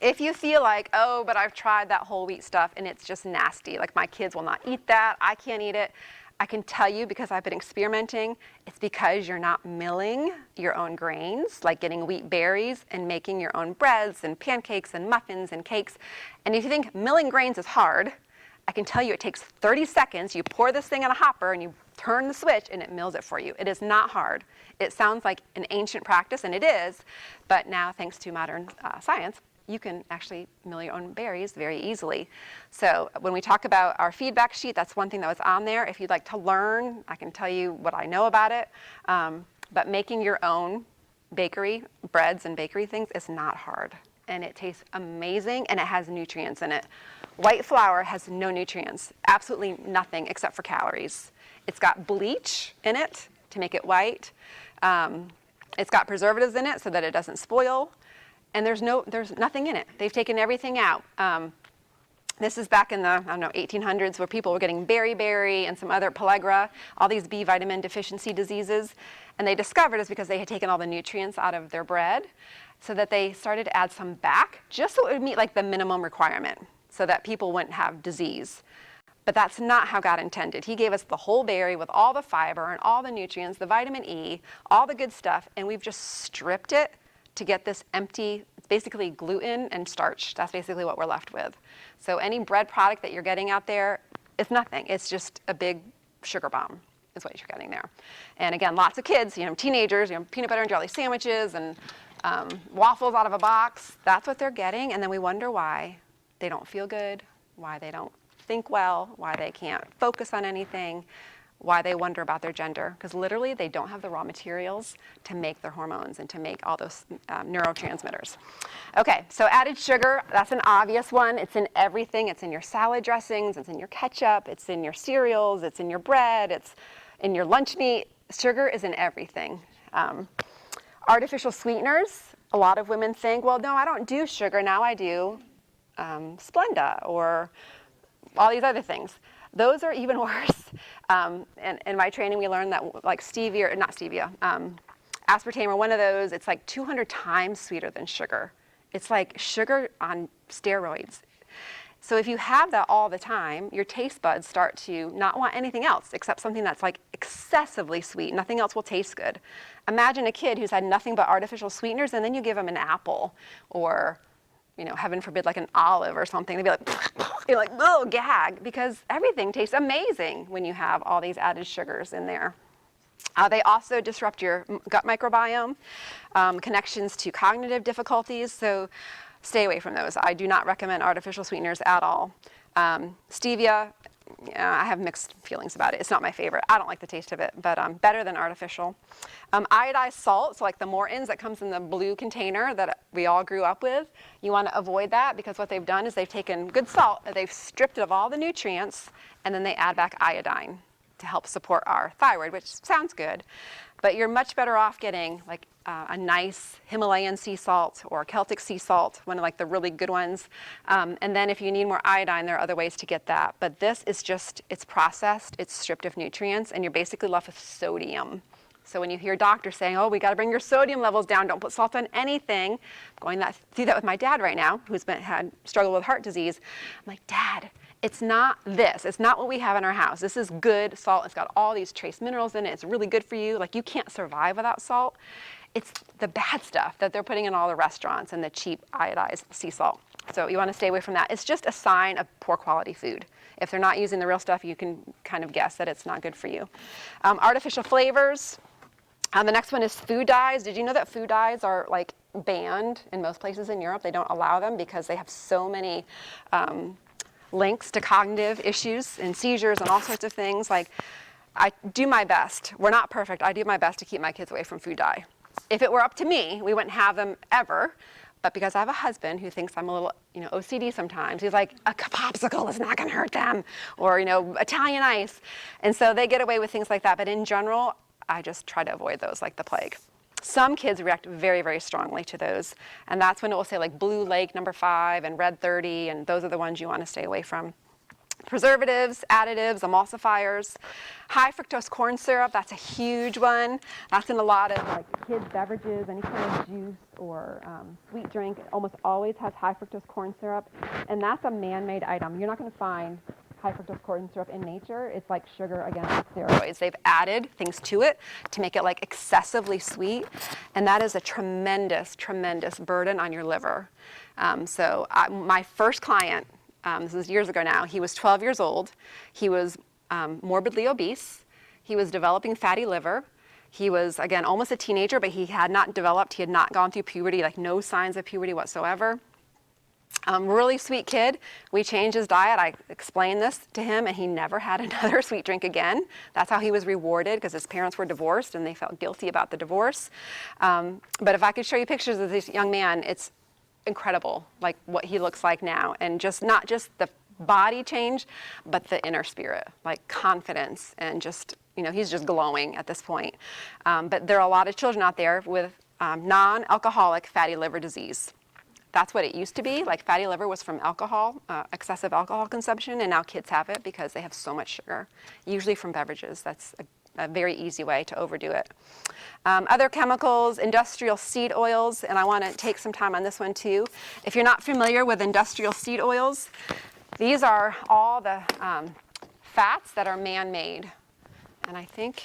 If you feel like, oh, but I've tried that whole wheat stuff and it's just nasty, like my kids will not eat that, I can't eat it, I can tell you, because I've been experimenting, it's because you're not milling your own grains, like getting wheat berries and making your own breads and pancakes and muffins and cakes. And if you think milling grains is hard, I can tell you it takes 30 seconds. You pour this thing in a hopper and you turn the switch and it mills it for you. It is not hard. It sounds like an ancient practice, and it is, but now thanks to modern science, you can actually mill your own berries very easily. So when we talk about our feedback sheet, that's one thing that was on there. If you'd like to learn, I can tell you what I know about it. But making your own bakery, breads and bakery things is not hard. and it tastes amazing, and it has nutrients in it. White flour has no nutrients, absolutely nothing except for calories. It's got bleach in it to make it white. It's got preservatives in it so that it doesn't spoil, and there's nothing in it. They've taken everything out. This is back in the, 1800s, where people were getting beriberi and some other pellagra, all these B vitamin deficiency diseases. And they discovered it's because they had taken all the nutrients out of their bread, so that they started to add some back, just so it would meet like the minimum requirement, so that people wouldn't have disease. But that's not how God intended. He gave us the whole berry with all the fiber and all the nutrients, the vitamin E, all the good stuff, and we've just stripped it to get this empty, basically gluten and starch. That's basically what we're left with. So any bread product that you're getting out there, it's nothing. It's just a big sugar bomb is what you're getting there. And again, lots of kids, teenagers, peanut butter and jelly sandwiches and waffles out of a box. That's what they're getting, and then we wonder why they don't feel good, why they don't think well, why they can't focus on anything, why they wonder about their gender, because literally they don't have the raw materials to make their hormones and to make all those neurotransmitters. Okay, so added sugar, that's an obvious one. It's in everything. It's in your salad dressings, it's in your ketchup, it's in your cereals, it's in your bread, it's in your lunch meat. Sugar is in everything. Artificial sweeteners, a lot of women think, well, no, I don't do sugar, now I do Splenda or all these other things. Those are even worse. And in my training, we learned that like stevia, or not stevia, aspartame or one of those, it's like 200 times sweeter than sugar. It's like sugar on steroids. So if you have that all the time, your taste buds start to not want anything else except something that's like excessively sweet. Nothing else will taste good. Imagine a kid who's had nothing but artificial sweeteners, and then you give them an apple or, heaven forbid, like an olive or something. They'd be like, you're like, oh, gag, because everything tastes amazing when you have all these added sugars in there. They also disrupt your gut microbiome, connections to cognitive difficulties, so stay away from those. I do not recommend artificial sweeteners at all. Stevia, I have mixed feelings about it. It's not my favorite. I don't like the taste of it, but better than artificial. Iodized salt, so like the Morton's that comes in the blue container that we all grew up with, you want to avoid that, because what they've done is they've taken good salt, they've stripped it of all the nutrients, and then they add back iodine to help support our thyroid, which sounds good. But you're much better off getting like a nice Himalayan sea salt or Celtic sea salt, one of like the really good ones. And then if you need more iodine, there are other ways to get that. But this is just, it's processed, it's stripped of nutrients, and you're basically left with sodium. So when you hear doctors saying, oh, we got to bring your sodium levels down, don't put salt on anything, I'm going through that with my dad right now, who's had struggled with heart disease. I'm like, Dad, it's not this. It's not what we have in our house. This is good salt. It's got all these trace minerals in it. It's really good for you. Like, you can't survive without salt. It's the bad stuff that they're putting in all the restaurants and the cheap iodized sea salt. So you want to stay away from that. It's just a sign of poor quality food. If they're not using the real stuff, you can kind of guess that it's not good for you. Artificial flavors. The next one is food dyes. Did you know that food dyes are like banned in most places in Europe? They don't allow them because they have so many links to cognitive issues and seizures and all sorts of things. Like, I do my best. We're not perfect. I do my best to keep my kids away from food dye. If it were up to me, we wouldn't have them ever. But because I have a husband who thinks I'm a little, OCD sometimes, he's like, a popsicle is not going to hurt them, or, Italian ice. And so they get away with things like that. But in general, I just try to avoid those like the plague. Some kids react very, very strongly to those. And that's when it will say like Blue Lake number 5 and Red 30, and those are the ones you want to stay away from. Preservatives, additives, emulsifiers, high fructose corn syrup, that's a huge one. That's in a lot of like kids' beverages, any kind of juice or sweet drink. It almost always has high fructose corn syrup, and that's a man-made item. You're not going to find high fructose corn syrup in nature. It's like sugar against steroids. They've added things to it to make it like excessively sweet, and that is a tremendous, tremendous burden on your liver. My first client, this is years ago now, he was 12 years old. He was morbidly obese. He was developing fatty liver. He was, again, almost a teenager, but he had not developed, he had not gone through puberty, like no signs of puberty whatsoever. Really sweet kid. We changed his diet. I explained this to him, and he never had another sweet drink again. That's how he was rewarded, because his parents were divorced and they felt guilty about the divorce. But if I could show you pictures of this young man, it's incredible, like what he looks like now, and just not just the body change, but the inner spirit, like confidence, and just, he's just glowing at this point. But there are a lot of children out there with non-alcoholic fatty liver disease. That's what it used to be. Like fatty liver was from alcohol, excessive alcohol consumption, and now kids have it because they have so much sugar, usually from beverages. That's a very easy way to overdo it. Other chemicals, industrial seed oils, and I want to take some time on this one too. If you're not familiar with industrial seed oils, these are all the fats that are man-made. And I think,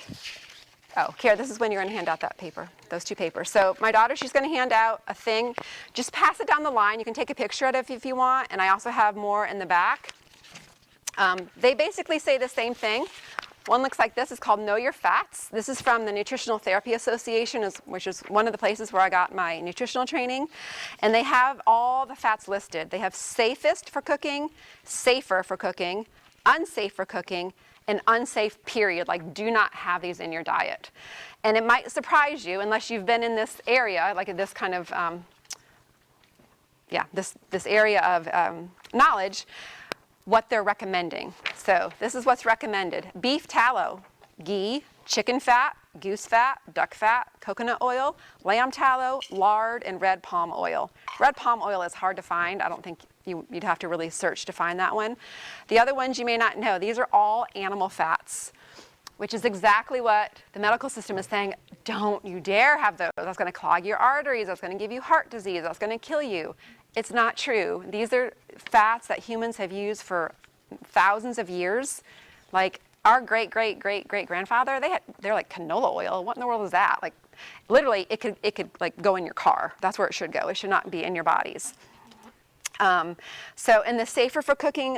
Kara, this is when you're going to hand out that paper, those two papers. So my daughter, she's going to hand out a thing. Just pass it down the line. You can take a picture of it if you want. And I also have more in the back. They basically say the same thing. One looks like this. It's called Know Your Fats. This is from the Nutritional Therapy Association, which is one of the places where I got my nutritional training. And they have all the fats listed. They have safest for cooking, safer for cooking, unsafe for cooking, and unsafe, period. Like, do not have these in your diet. And it might surprise you, unless you've been in this area, like this kind of, this area of knowledge, what they're recommending. So this is what's recommended. Beef tallow, ghee, chicken fat, goose fat, duck fat, coconut oil, lamb tallow, lard, and red palm oil. Red palm oil is hard to find. I don't think you'd have to really search to find that one. The other ones you may not know. These are all animal fats, which is exactly what the medical system is saying. Don't you dare have those. That's going to clog your arteries. That's going to give you heart disease. That's going to kill you. It's not true. These are fats that humans have used for thousands of years. Like our great-great-great-great-grandfather, they're like canola oil. What in the world is that? Like literally it could like go in your car. That's where it should go. It should not be in your bodies. So in the safer for cooking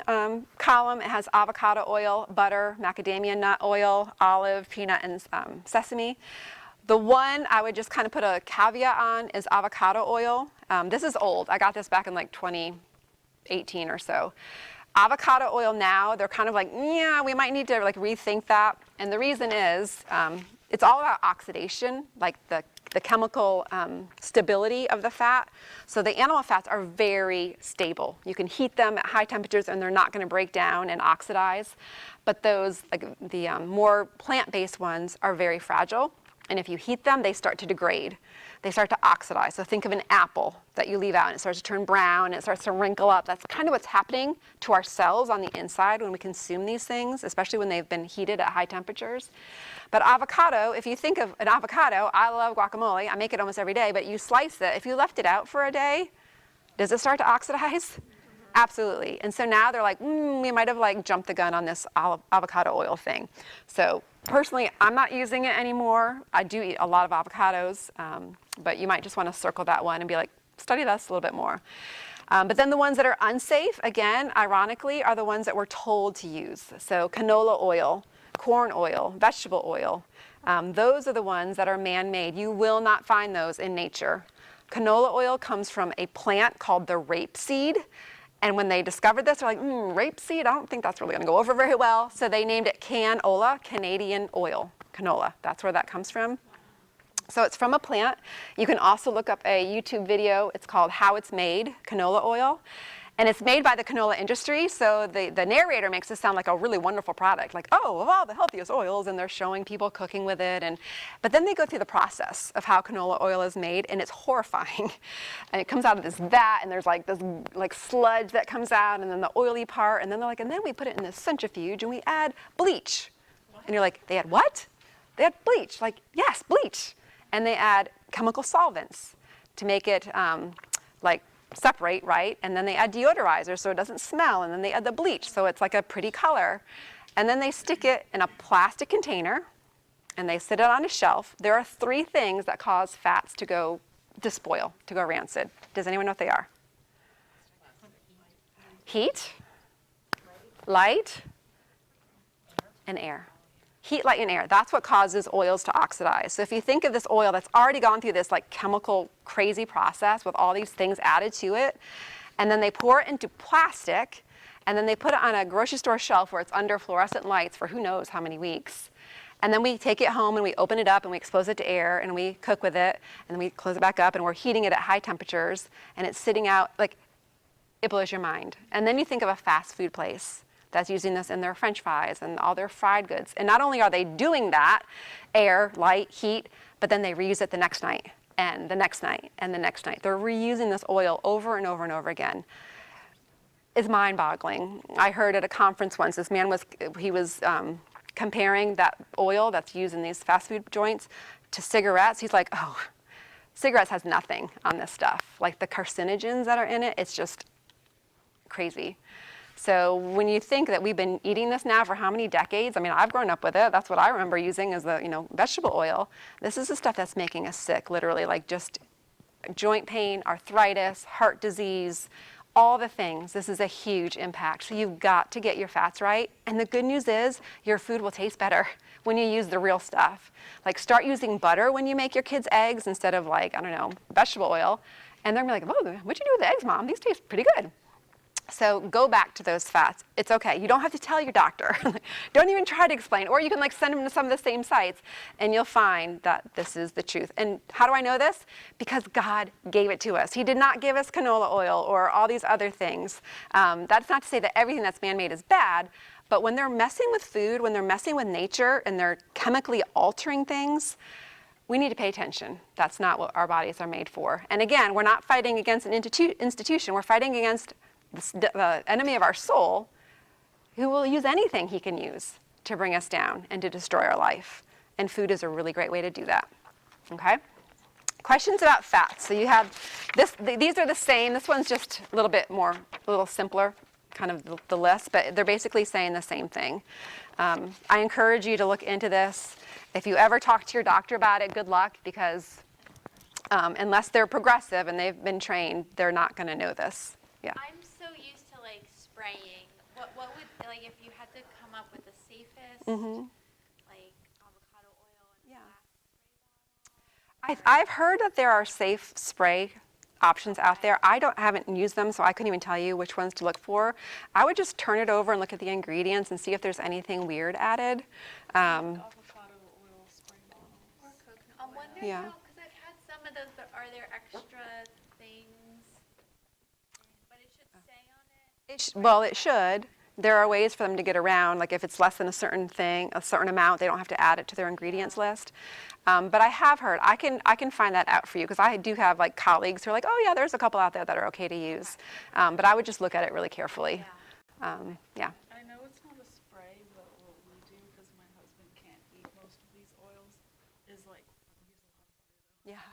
column, it has avocado oil, butter, macadamia nut oil, olive, peanut, and sesame. The one I would just kind of put a caveat on is avocado oil. This is old. I got this back in like 2018 or so. Avocado oil now, they're kind of like, yeah, we might need to like rethink that. And the reason is it's all about oxidation, like the chemical stability of the fat. So the animal fats are very stable. You can heat them at high temperatures and they're not going to break down and oxidize. But those, like the more plant-based ones, are very fragile. And if you heat them, they start to degrade. They start to oxidize. So think of an apple that you leave out and it starts to turn brown and it starts to wrinkle up. That's kind of what's happening to our cells on the inside when we consume these things, especially when they've been heated at high temperatures. But avocado, if you think of an avocado, I love guacamole. I make it almost every day, but you slice it. If you left it out for a day, does it start to oxidize? Absolutely. And so now they're like, we might have like jumped the gun on this avocado oil thing. So personally, I'm not using it anymore. I do eat a lot of avocados, but you might just want to circle that one and be like, study this a little bit more. But then the ones that are unsafe, again, ironically, are the ones that we're told to use. So canola oil, corn oil, vegetable oil, those are the ones that are man-made. You will not find those in nature. Canola oil comes from a plant called the rapeseed. And when they discovered this, they're like, rapeseed, I don't think that's really going to go over very well. So they named it canola, Canadian oil, canola. That's where that comes from. So it's from a plant. You can also look up a YouTube video. It's called How It's Made, Canola Oil. And it's made by the canola industry, so the narrator makes it sound like a really wonderful product, like, of all the healthiest oils, and they're showing people cooking with it. But then they go through the process of how canola oil is made, and it's horrifying. And it comes out of this vat, and there's like this like sludge that comes out, and then the oily part, and then they're like, and then we put it in this centrifuge, and we add bleach. And you're like, they add what? They add bleach. Like, yes, bleach. And they add chemical solvents to make it separate, right? And then they add deodorizer so it doesn't smell, and then they add the bleach so it's like a pretty color. And then they stick it in a plastic container and they sit it on a shelf. There are 3 things that cause fats to spoil, to go rancid. Does anyone know what they are? Heat, light, and air. Heat, light, and air. That's what causes oils to oxidize. So if you think of this oil that's already gone through this like chemical crazy process with all these things added to it, and then they pour it into plastic, and then they put it on a grocery store shelf where it's under fluorescent lights for who knows how many weeks, And then we take it home and we open it up and we expose it to air and we cook with it and then we close it back up and we're heating it at high temperatures and it's sitting out, like, it blows your mind. And then you think of a fast food place that's using this in their French fries and all their fried goods. And not only are they doing that, air, light, heat, but then they reuse it the next night and the next night and the next night. They're reusing this oil over and over and over again. It's mind-boggling. I heard at a conference once, this man was comparing that oil that's used in these fast food joints to cigarettes. He's like, oh, cigarettes has nothing on this stuff. Like the carcinogens that are in it, it's just crazy. So when you think that we've been eating this now for how many decades, I mean, I've grown up with it. That's what I remember using as the, vegetable oil. This is the stuff that's making us sick, literally, like just joint pain, arthritis, heart disease, all the things. This is a huge impact. So you've got to get your fats right. And the good news is your food will taste better when you use the real stuff. Like start using butter when you make your kids' eggs instead of vegetable oil. And they're gonna be like, oh, what'd you do with the eggs, Mom? These taste pretty good. So go back to those fats. It's okay. You don't have to tell your doctor. Don't even try to explain. Or you can send them to some of the same sites and you'll find that this is the truth. And how do I know this? Because God gave it to us. He did not give us canola oil or all these other things. That's not to say that everything that's man-made is bad, but when they're messing with food, when they're messing with nature and they're chemically altering things, we need to pay attention. That's not what our bodies are made for. And again, we're not fighting against an institution. We're fighting against the enemy of our soul, who will use anything he can use to bring us down and to destroy our life. And food is a really great way to do that. Okay? Questions about fats. So you have this, these are the same. This one's just a little simpler, kind of the list, but they're basically saying the same thing. I encourage you to look into this. If you ever talk to your doctor about it, good luck, because unless they're progressive and they've been trained, they're not going to know this. Yeah. I'm so used to spraying. What would if you had to come up with the safest avocado oil and I've heard that there are safe spray options out there. I haven't used them, so I couldn't even tell you which ones to look for. I would just turn it over and look at the ingredients and see if there's anything weird added. Avocado oil spray bottles. or coconut oil. I'm wondering Yeah. because I've had some of those, but are there extra things? But it should stay on it. Well, it should. There are ways for them to get around, like if it's less than a certain amount, they don't have to add it to their ingredients list. But I have heard, I can find that out for you, because I do have colleagues who are like, oh yeah, there's a couple out there that are okay to use. But I would just look at it really carefully. Yeah. I know it's not a spray, but what we do, because my husband can't eat most of these oils, is we use a lot of butter though. Yeah.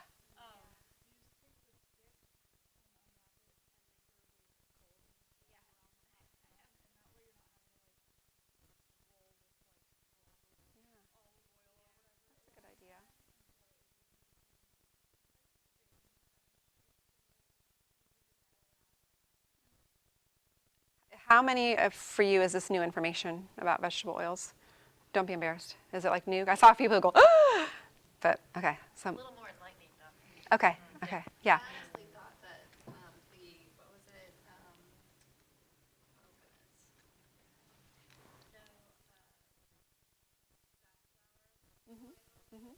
How many for you is this new information about vegetable oils? Don't be embarrassed. Is it new? I saw people who go, ah! But okay. A little more enlightening though. Okay. Yeah. I honestly thought that what was it? Oh goodness.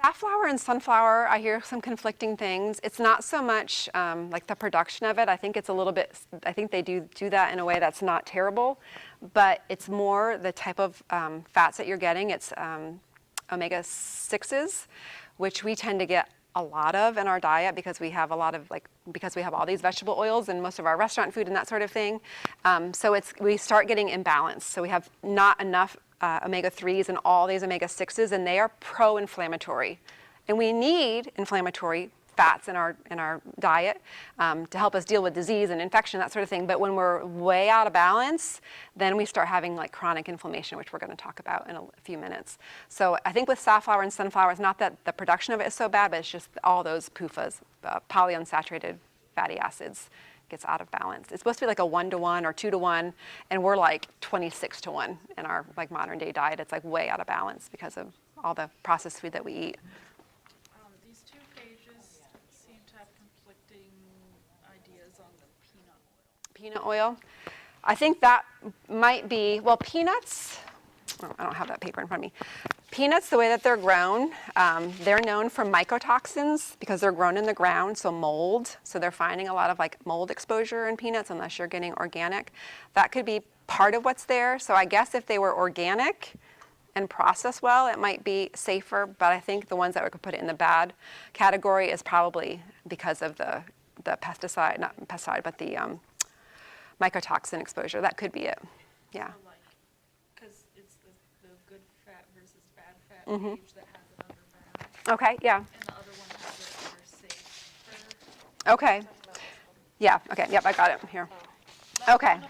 Safflower and sunflower, I hear some conflicting things. It's not so much the production of it. I think it's a little bit, I think they do that in a way that's not terrible, but it's more the type of fats that you're getting. It's omega-6s, which we tend to get a lot of in our diet because we have because we have all these vegetable oils in most of our restaurant food and that sort of thing. So we start getting imbalanced. So we have not enough omega-3s and all these omega-6s, and they are pro-inflammatory. And we need inflammatory fats in our diet to help us deal with disease and infection, that sort of thing. But when we're way out of balance, then we start having chronic inflammation, which we're going to talk about in a few minutes. So I think with safflower and sunflower, it's not that the production of it is so bad, but it's just all those PUFAs, polyunsaturated fatty acids, gets out of balance. It's supposed to be a 1-to-1 or 2-to-1, and we're 26-to-1 in our modern day diet. It's way out of balance because of all the processed food that we eat. These two pages seem to have conflicting ideas on the peanut oil. Peanut oil. I think that might be, well, peanuts, oh, I don't have that paper in front of me. Peanuts, the way that they're grown, they're known for mycotoxins because they're grown in the ground, so mold. So they're finding a lot of like mold exposure in peanuts unless you're getting organic. That could be part of what's there. So I guess if they were organic and processed well, it might be safer. But I think the ones that we could put it in the bad category is probably because of the pesticide, not pesticide, but the mycotoxin exposure. That could be it. Yeah. So like, because it's the good fat versus bad fat Mhm. page that has it under bad, Okay, yeah. and the other one has it under safe. Okay. Yeah, okay, yep, I got it here. Okay. One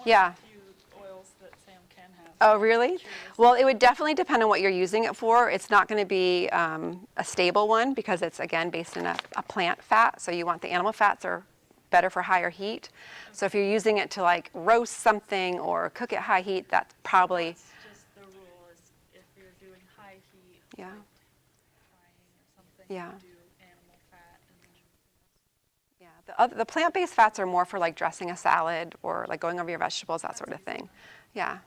Yeah. of the few oils that Sam can have. Oh, really? Curious. Well, it would definitely depend on what you're using it for. It's not going to be a stable one because it's, again, based in a plant fat. So you want the animal fats are better for higher heat. So if you're using it to like roast something or cook at high heat, that's probably, That's just the rule is if you're doing high heat, Yeah. like frying or something, Yeah. you do animal fat and then yeah. The plant-based fats are more for like dressing a salad or like going over your vegetables, that sort of thing. Yeah.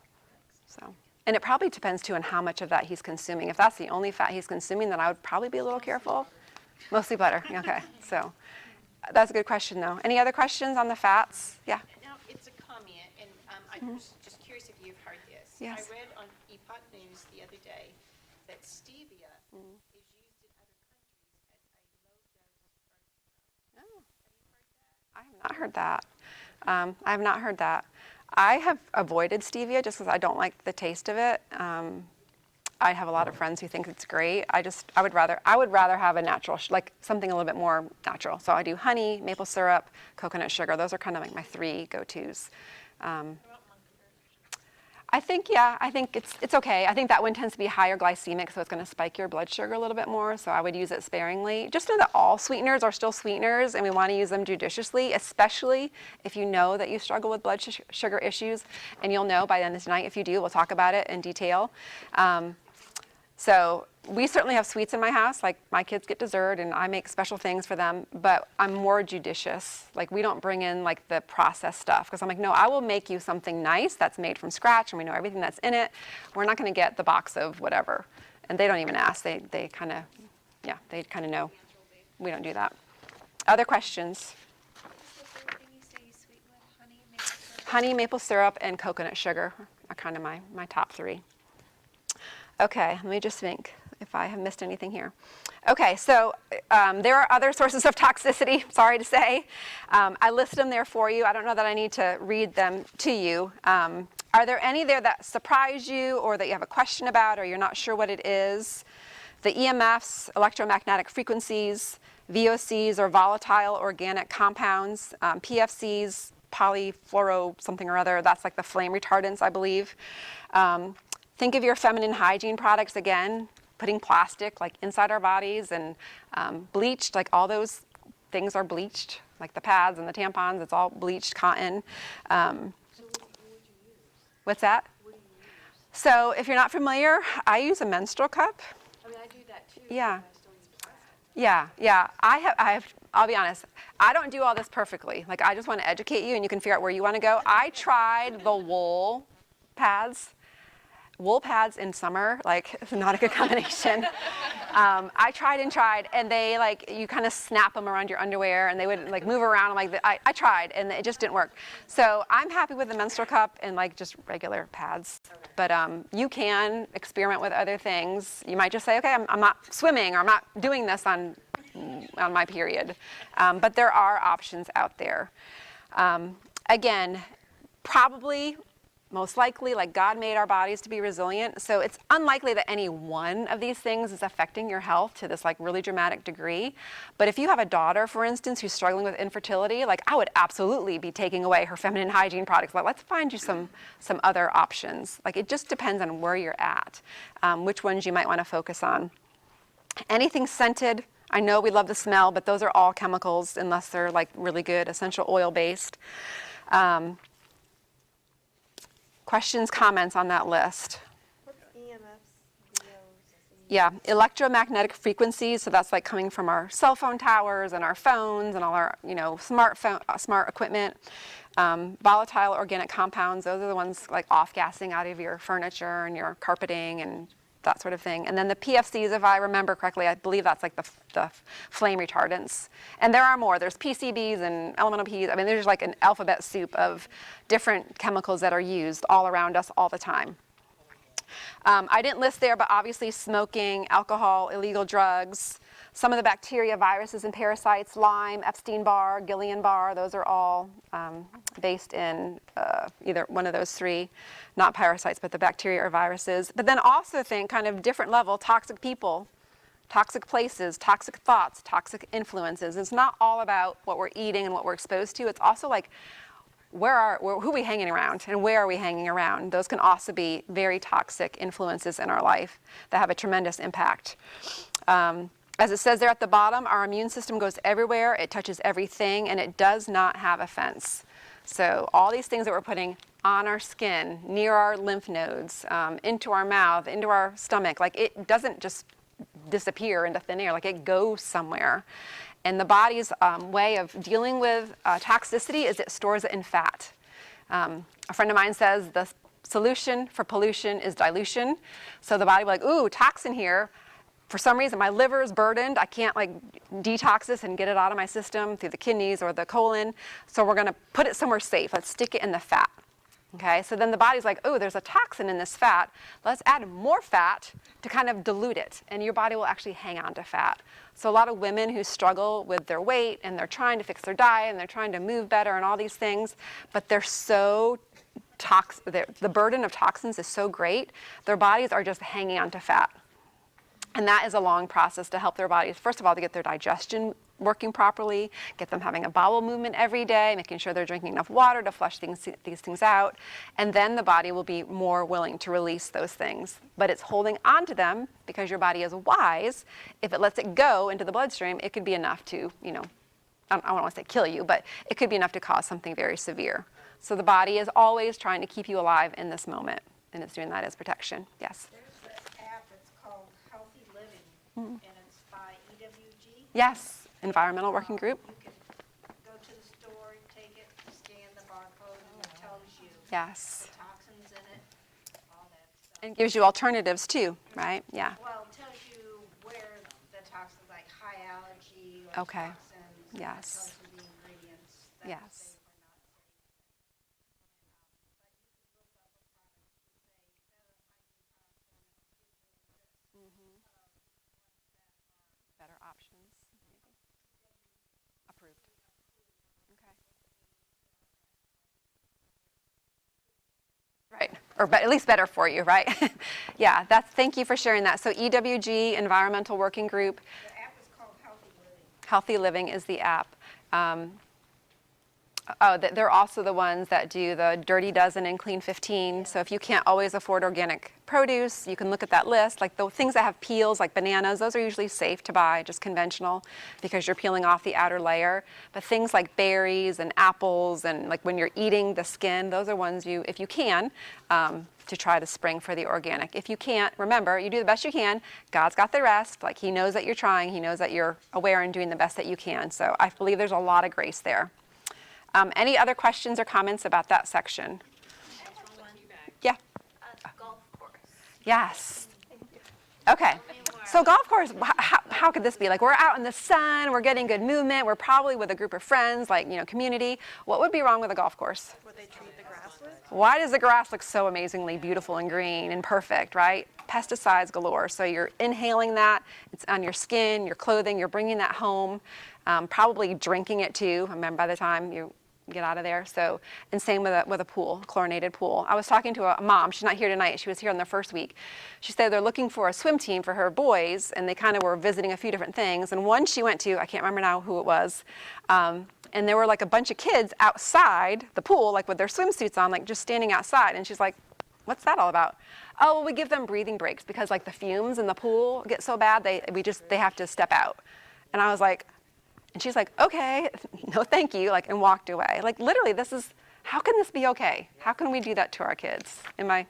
So, and it probably depends too on how much of that he's consuming. If that's the only fat he's consuming, then I would probably be a little careful. Mostly butter. Okay. So that's a good question though. Any other questions on the fats? Yeah. Now, it's a comment, and I was just curious if you've heard this. Yes. I read on Epoch News the other day that stevia is used in other countries as a low-dose frozen drug. I have not heard that. I have not heard that. I have avoided stevia just because I don't like the taste of it. I have a lot of friends who think it's great. I would rather have a natural, like something a little bit more natural. So I do honey, maple syrup, coconut sugar. Those are kind of like my three go-tos. I think it's okay. I think that one tends to be higher glycemic, so it's going to spike your blood sugar a little bit more. So I would use it sparingly. Just know that all sweeteners are still sweeteners, and we want to use them judiciously, especially if you know that you struggle with blood sugar issues. And you'll know by the end of tonight. If you do, we'll talk about it in detail. So we certainly have sweets in my house. Like my kids get dessert and I make special things for them, but I'm more judicious. Like we don't bring in like the processed stuff because I'm like, no, I will make you something nice that's made from scratch and we know everything that's in it. We're not going to get the box of whatever. And they don't even ask. They kind of, yeah, they kind of know. We don't do that. Other questions? What was the third thing you say you sweeten with? Honey, maple syrup? Honey, maple syrup, and coconut sugar are kind of my top three. Okay, let me just think if I have missed anything here. Okay, so there are other sources of toxicity, sorry to say. I listed them there for you. I don't know that I need to read them to you. Are there any there that surprise you or that you have a question about or you're not sure what it is? The EMFs, electromagnetic frequencies, VOCs or volatile organic compounds, PFCs, polyfluoro something or other, that's like the flame retardants, I believe. Think of your feminine hygiene products again, putting plastic like inside our bodies and bleached, like all those things are bleached, like the pads and the tampons, it's all bleached cotton. What's that? So if you're not familiar, I use a menstrual cup. I mean, I do that too. Yeah. But I still use plastic. Yeah. I'll be honest, I don't do all this perfectly. Like I just want to educate you and you can figure out where you want to go. I tried the wool pads. Wool pads in summer, like, it's not a good combination. I tried, and they, like, you kind of snap them around your underwear, and they would, like, move around. I'm like, I tried, and it just didn't work. So I'm happy with the menstrual cup and, like, just regular pads. But you can experiment with other things. You might just say, okay, I'm not swimming, or I'm not doing this on my period. But there are options out there. Again, probably, most likely, like God made our bodies to be resilient, so it's unlikely that any one of these things is affecting your health to this like really dramatic degree. But if you have a daughter, for instance, who's struggling with infertility, like I would absolutely be taking away her feminine hygiene products. Like, let's find you some other options. Like it just depends on where you're at, which ones you might want to focus on. Anything scented, I know we love the smell, but those are all chemicals unless they're like really good essential oil based. Questions, comments on that list? What's EMFs, VOs? Yeah, electromagnetic frequencies. So that's like coming from our cell phone towers and our phones and all our, smart equipment. Volatile organic compounds. Those are the ones like off-gassing out of your furniture and your carpeting and that sort of thing. And then the PFCs, if I remember correctly, I believe that's like the flame retardants. And there are more. There's PCBs and elemental Ps. I mean, there's like an alphabet soup of different chemicals that are used all around us all the time. I didn't list there, but obviously smoking, alcohol, illegal drugs, some of the bacteria, viruses, and parasites, Lyme, Epstein-Barr, Guillain-Barre, those are all based in either one of those three, not parasites, but the bacteria or viruses. But then also think kind of different level, toxic people, toxic places, toxic thoughts, toxic influences. It's not all about what we're eating and what we're exposed to. It's also like, who are we hanging around and where are we hanging around? Those can also be very toxic influences in our life that have a tremendous impact. As it says there at the bottom, our immune system goes everywhere, it touches everything, and it does not have a fence. So all these things that we're putting on our skin, near our lymph nodes, into our mouth, into our stomach, like it doesn't just disappear into thin air, like it goes somewhere. And the body's way of dealing with toxicity is it stores it in fat. A friend of mine says the solution for pollution is dilution. So the body will be like, ooh, toxin here. For some reason, my liver is burdened. I can't like detox this and get it out of my system through the kidneys or the colon. So we're going to put it somewhere safe. Let's stick it in the fat. Okay, so then the body's like, oh, there's a toxin in this fat. Let's add more fat to kind of dilute it, and your body will actually hang on to fat. So a lot of women who struggle with their weight, and they're trying to fix their diet, and they're trying to move better and all these things, but they're so the burden of toxins is so great, their bodies are just hanging on to fat. And that is a long process to help their bodies, first of all, to get their digestion working properly, get them having a bowel movement every day, making sure they're drinking enough water to flush these things out, and then the body will be more willing to release those things. But it's holding on to them because your body is wise. If it lets it go into the bloodstream, it could be enough to, I don't want to say kill you, but it could be enough to cause something very severe. So the body is always trying to keep you alive in this moment, and it's doing that as protection. Yes? There's an app that's called Healthy Living, and it's by EWG. Yes. Environmental Working Group. You can go to the store, take it, scan the barcode, and it tells you Yes. the toxins in it, all that stuff. And gives you alternatives too, right? Yeah. Well, it tells you where the toxins, like high allergy or Okay. toxins. Yes. It tells you the ingredients that are Yes. safe or not safe. Better options, maybe. Approved. Okay. Right, or at least better for you, right? Yeah, thank you for sharing that. So EWG, Environmental Working Group. The app is called Healthy Living. Healthy Living is the app. They're also the ones that do the Dirty Dozen and Clean 15. So if you can't always afford organic produce, you can look at that list. Like the things that have peels, like bananas, those are usually safe to buy, just conventional, because you're peeling off the outer layer. But things like berries and apples, and like when you're eating the skin, those are ones if you can, to try to spring for the organic. If you can't, remember, you do the best you can. God's got the rest. Like He knows that you're trying. He knows that you're aware and doing the best that you can. So I believe there's a lot of grace there. Any other questions or comments about that section? Yeah. Golf course. Yes. Okay. So golf course, how could this be? Like we're out in the sun, we're getting good movement, we're probably with a group of friends, like, community. What would be wrong with a golf course? What they treat the grass with? Why does the grass look so amazingly beautiful and green and perfect, right? Pesticides galore. So you're inhaling that, it's on your skin, your clothing, you're bringing that home, probably drinking it too. Remember, by the time you get out of there. So, and same with a pool, chlorinated pool. I was talking to a mom, she's not here tonight, she was here on the first week. She said they're looking for a swim team for her boys, and they kind of were visiting a few different things. And one she went to, I can't remember now who it was, and there were like a bunch of kids outside the pool, like with their swimsuits on, like just standing outside. And she's like, what's that all about? Oh, well, we give them breathing breaks because like the fumes in the pool get so bad, they have to step out. And I was like, and she's like, okay, no thank you, like, and walked away. Like literally, how can this be okay? How can we do that to our kids? You're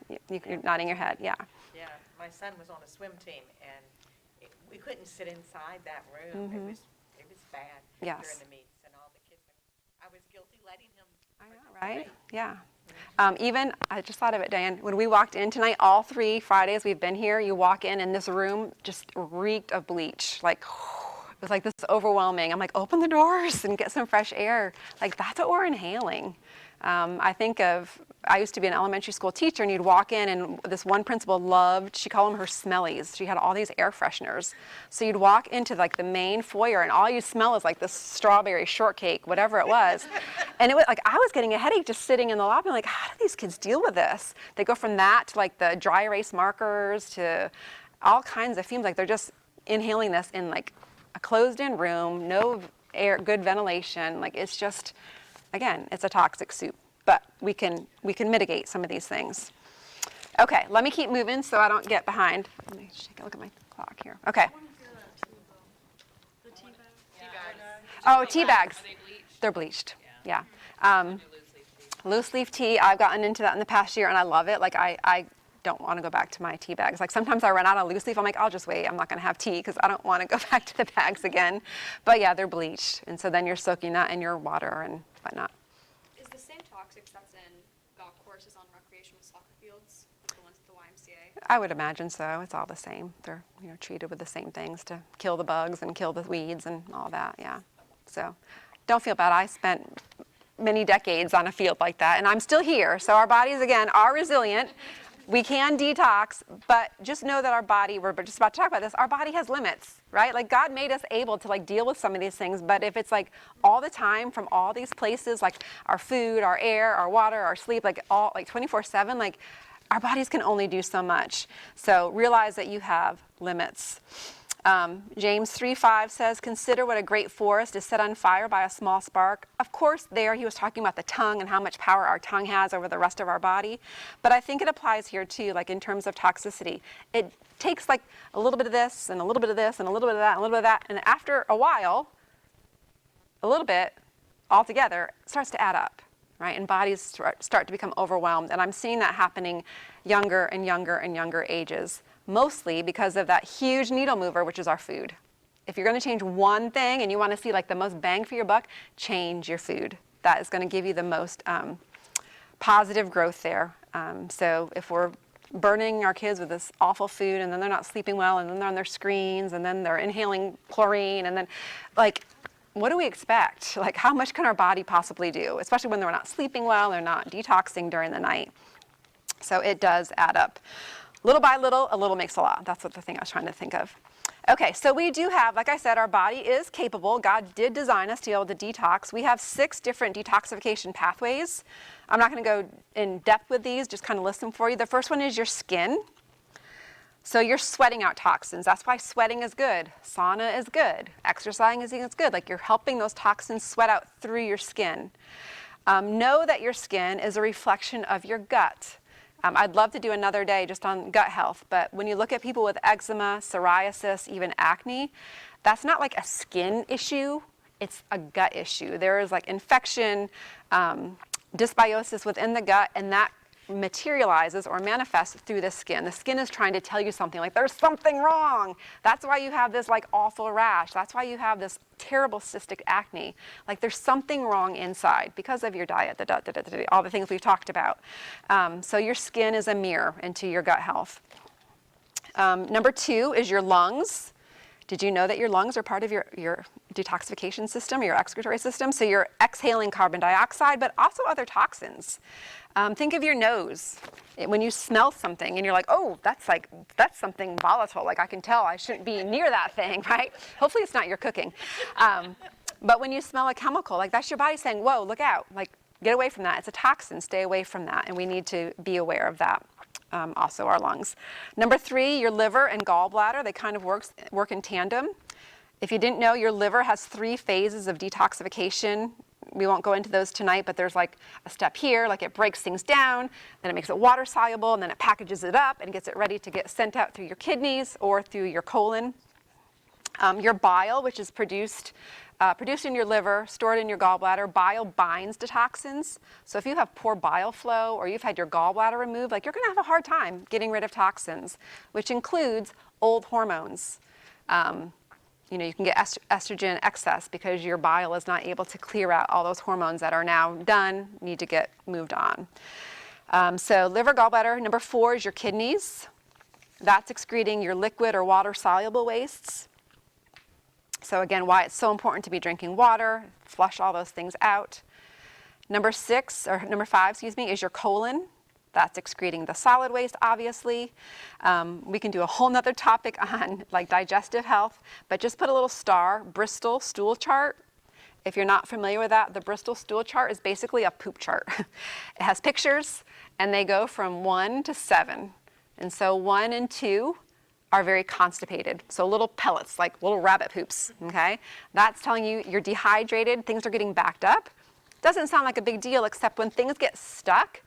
nodding your head, yeah. Yeah, my son was on a swim team, and we couldn't sit inside that room. It was bad Yes. during the meets and all the kids. I was guilty letting him. I know, right? Yeah. Even, I just thought of it, Diane, when we walked in tonight, all 3 Fridays we've been here, you walk in and this room just reeked of bleach. Like, it was like this overwhelming. I'm like, open the doors and get some fresh air. Like, that's what we're inhaling. I used to be an elementary school teacher, and you'd walk in, and this one principal loved, she called them her smellies. She had all these air fresheners. So you'd walk into like the main foyer, and all you smell is like this strawberry shortcake, whatever it was. And it was like, I was getting a headache just sitting in the lobby. I'm like, how do these kids deal with this? They go from that to like the dry erase markers to all kinds of fumes. Like they're just inhaling this in like a closed-in room, no air, good ventilation. Like it's just, again, it's a toxic soup. But we can mitigate some of these things. Okay, let me keep moving so I don't get behind. Let me take a look at my clock here. Okay. I want to hear that too, though. The tea bag. Oh, tea bags. They're bleached. Yeah. Loose leaf tea. I've gotten into that in the past year, and I love it. Like I don't want to go back to my tea bags. Like sometimes I run out of loose leaf. I'm like, I'll just wait. I'm not going to have tea because I don't want to go back to the bags again. But yeah, they're bleached, and so then you're soaking that in your water and whatnot. Is the same toxics that's in golf courses on recreational soccer fields, like the ones at the YMCA? I would imagine so. It's all the same. They're treated with the same things to kill the bugs and kill the weeds and all that. Yeah. So don't feel bad. I spent many decades on a field like that, and I'm still here. So our bodies, again, are resilient. We can detox, but just know that our body, we're just about to talk about this, our body has limits, right? Like God made us able to like deal with some of these things, but if it's like all the time from all these places, like our food, our air, our water, our sleep, like all like 24/7, like our bodies can only do so much. So realize that you have limits. James 3:5 says, consider what a great forest is set on fire by a small spark. Of course, there he was talking about the tongue and how much power our tongue has over the rest of our body. But I think it applies here too, like in terms of toxicity. It takes like a little bit of this and a little bit of this and a little bit of that and a little bit of that. And after a while, a little bit altogether starts to add up, right? And bodies start to become overwhelmed. And I'm seeing that happening younger and younger and younger ages. Mostly because of that huge needle mover, which is our food. If you're going to change one thing and you want to see like the most bang for your buck, change your food. That is going to give you the most positive growth there. So if we're burning our kids with this awful food and then they're not sleeping well and then they're on their screens and then they're inhaling chlorine and then like, what do we expect? Like how much can our body possibly do? Especially when they're not sleeping well, they're not detoxing during the night. So it does add up. Little by little, a little makes a lot. That's what the thing I was trying to think of. Okay, so we do have, like I said, our body is capable. God did design us to be able to detox. We have 6 different detoxification pathways. I'm not going to go in depth with these, just kind of list them for you. The first one is your skin. So you're sweating out toxins. That's why sweating is good. Sauna is good. Exercising is good. Like you're helping those toxins sweat out through your skin. Know that your skin is a reflection of your gut. I'd love to do another day just on gut health, but when you look at people with eczema, psoriasis, even acne, that's not like a skin issue, it's a gut issue. There is like infection, dysbiosis within the gut, and that materializes or manifests through the skin. The skin is trying to tell you something, like there's something wrong. That's why you have this like awful rash. That's why you have this terrible cystic acne. Like there's something wrong inside because of your diet, all the things we've talked about. So your skin is a mirror into your gut health. Number 2 is your lungs. Did you know that your lungs are part of your detoxification system, your excretory system? So you're exhaling carbon dioxide, but also other toxins. Think of your nose. When you smell something and you're like, oh, that's something volatile. Like I can tell I shouldn't be near that thing, right? Hopefully it's not your cooking. But when you smell a chemical, like that's your body saying, whoa, look out. Like get away from that. It's a toxin. Stay away from that. And we need to be aware of that. Also our lungs. Number 3, your liver and gallbladder. They kind of work in tandem. If you didn't know, your liver has 3 phases of detoxification. We won't go into those tonight, but there's like a step here, like it breaks things down, then it makes it water soluble, and then it packages it up and gets it ready to get sent out through your kidneys or through your colon. Your bile, which is produced in your liver, stored in your gallbladder, bile binds to toxins. So if you have poor bile flow or you've had your gallbladder removed, like you're going to have a hard time getting rid of toxins, which includes old hormones. You can get estrogen excess because your bile is not able to clear out all those hormones that are now done, need to get moved on. So liver, gallbladder. Number 4 is your kidneys. That's excreting your liquid or water-soluble wastes. So again, why it's so important to be drinking water, flush all those things out. Number 5, is your colon. That's excreting the solid waste, obviously. We can do a whole nother topic on like digestive health, but just put a little star, Bristol stool chart. If you're not familiar with that, the Bristol stool chart is basically a poop chart. It has pictures, and they go from 1 to 7. And so 1 and 2 are very constipated. So little pellets, like little rabbit poops, okay? That's telling you you're dehydrated, things are getting backed up. Doesn't sound like a big deal, except when things get stuck,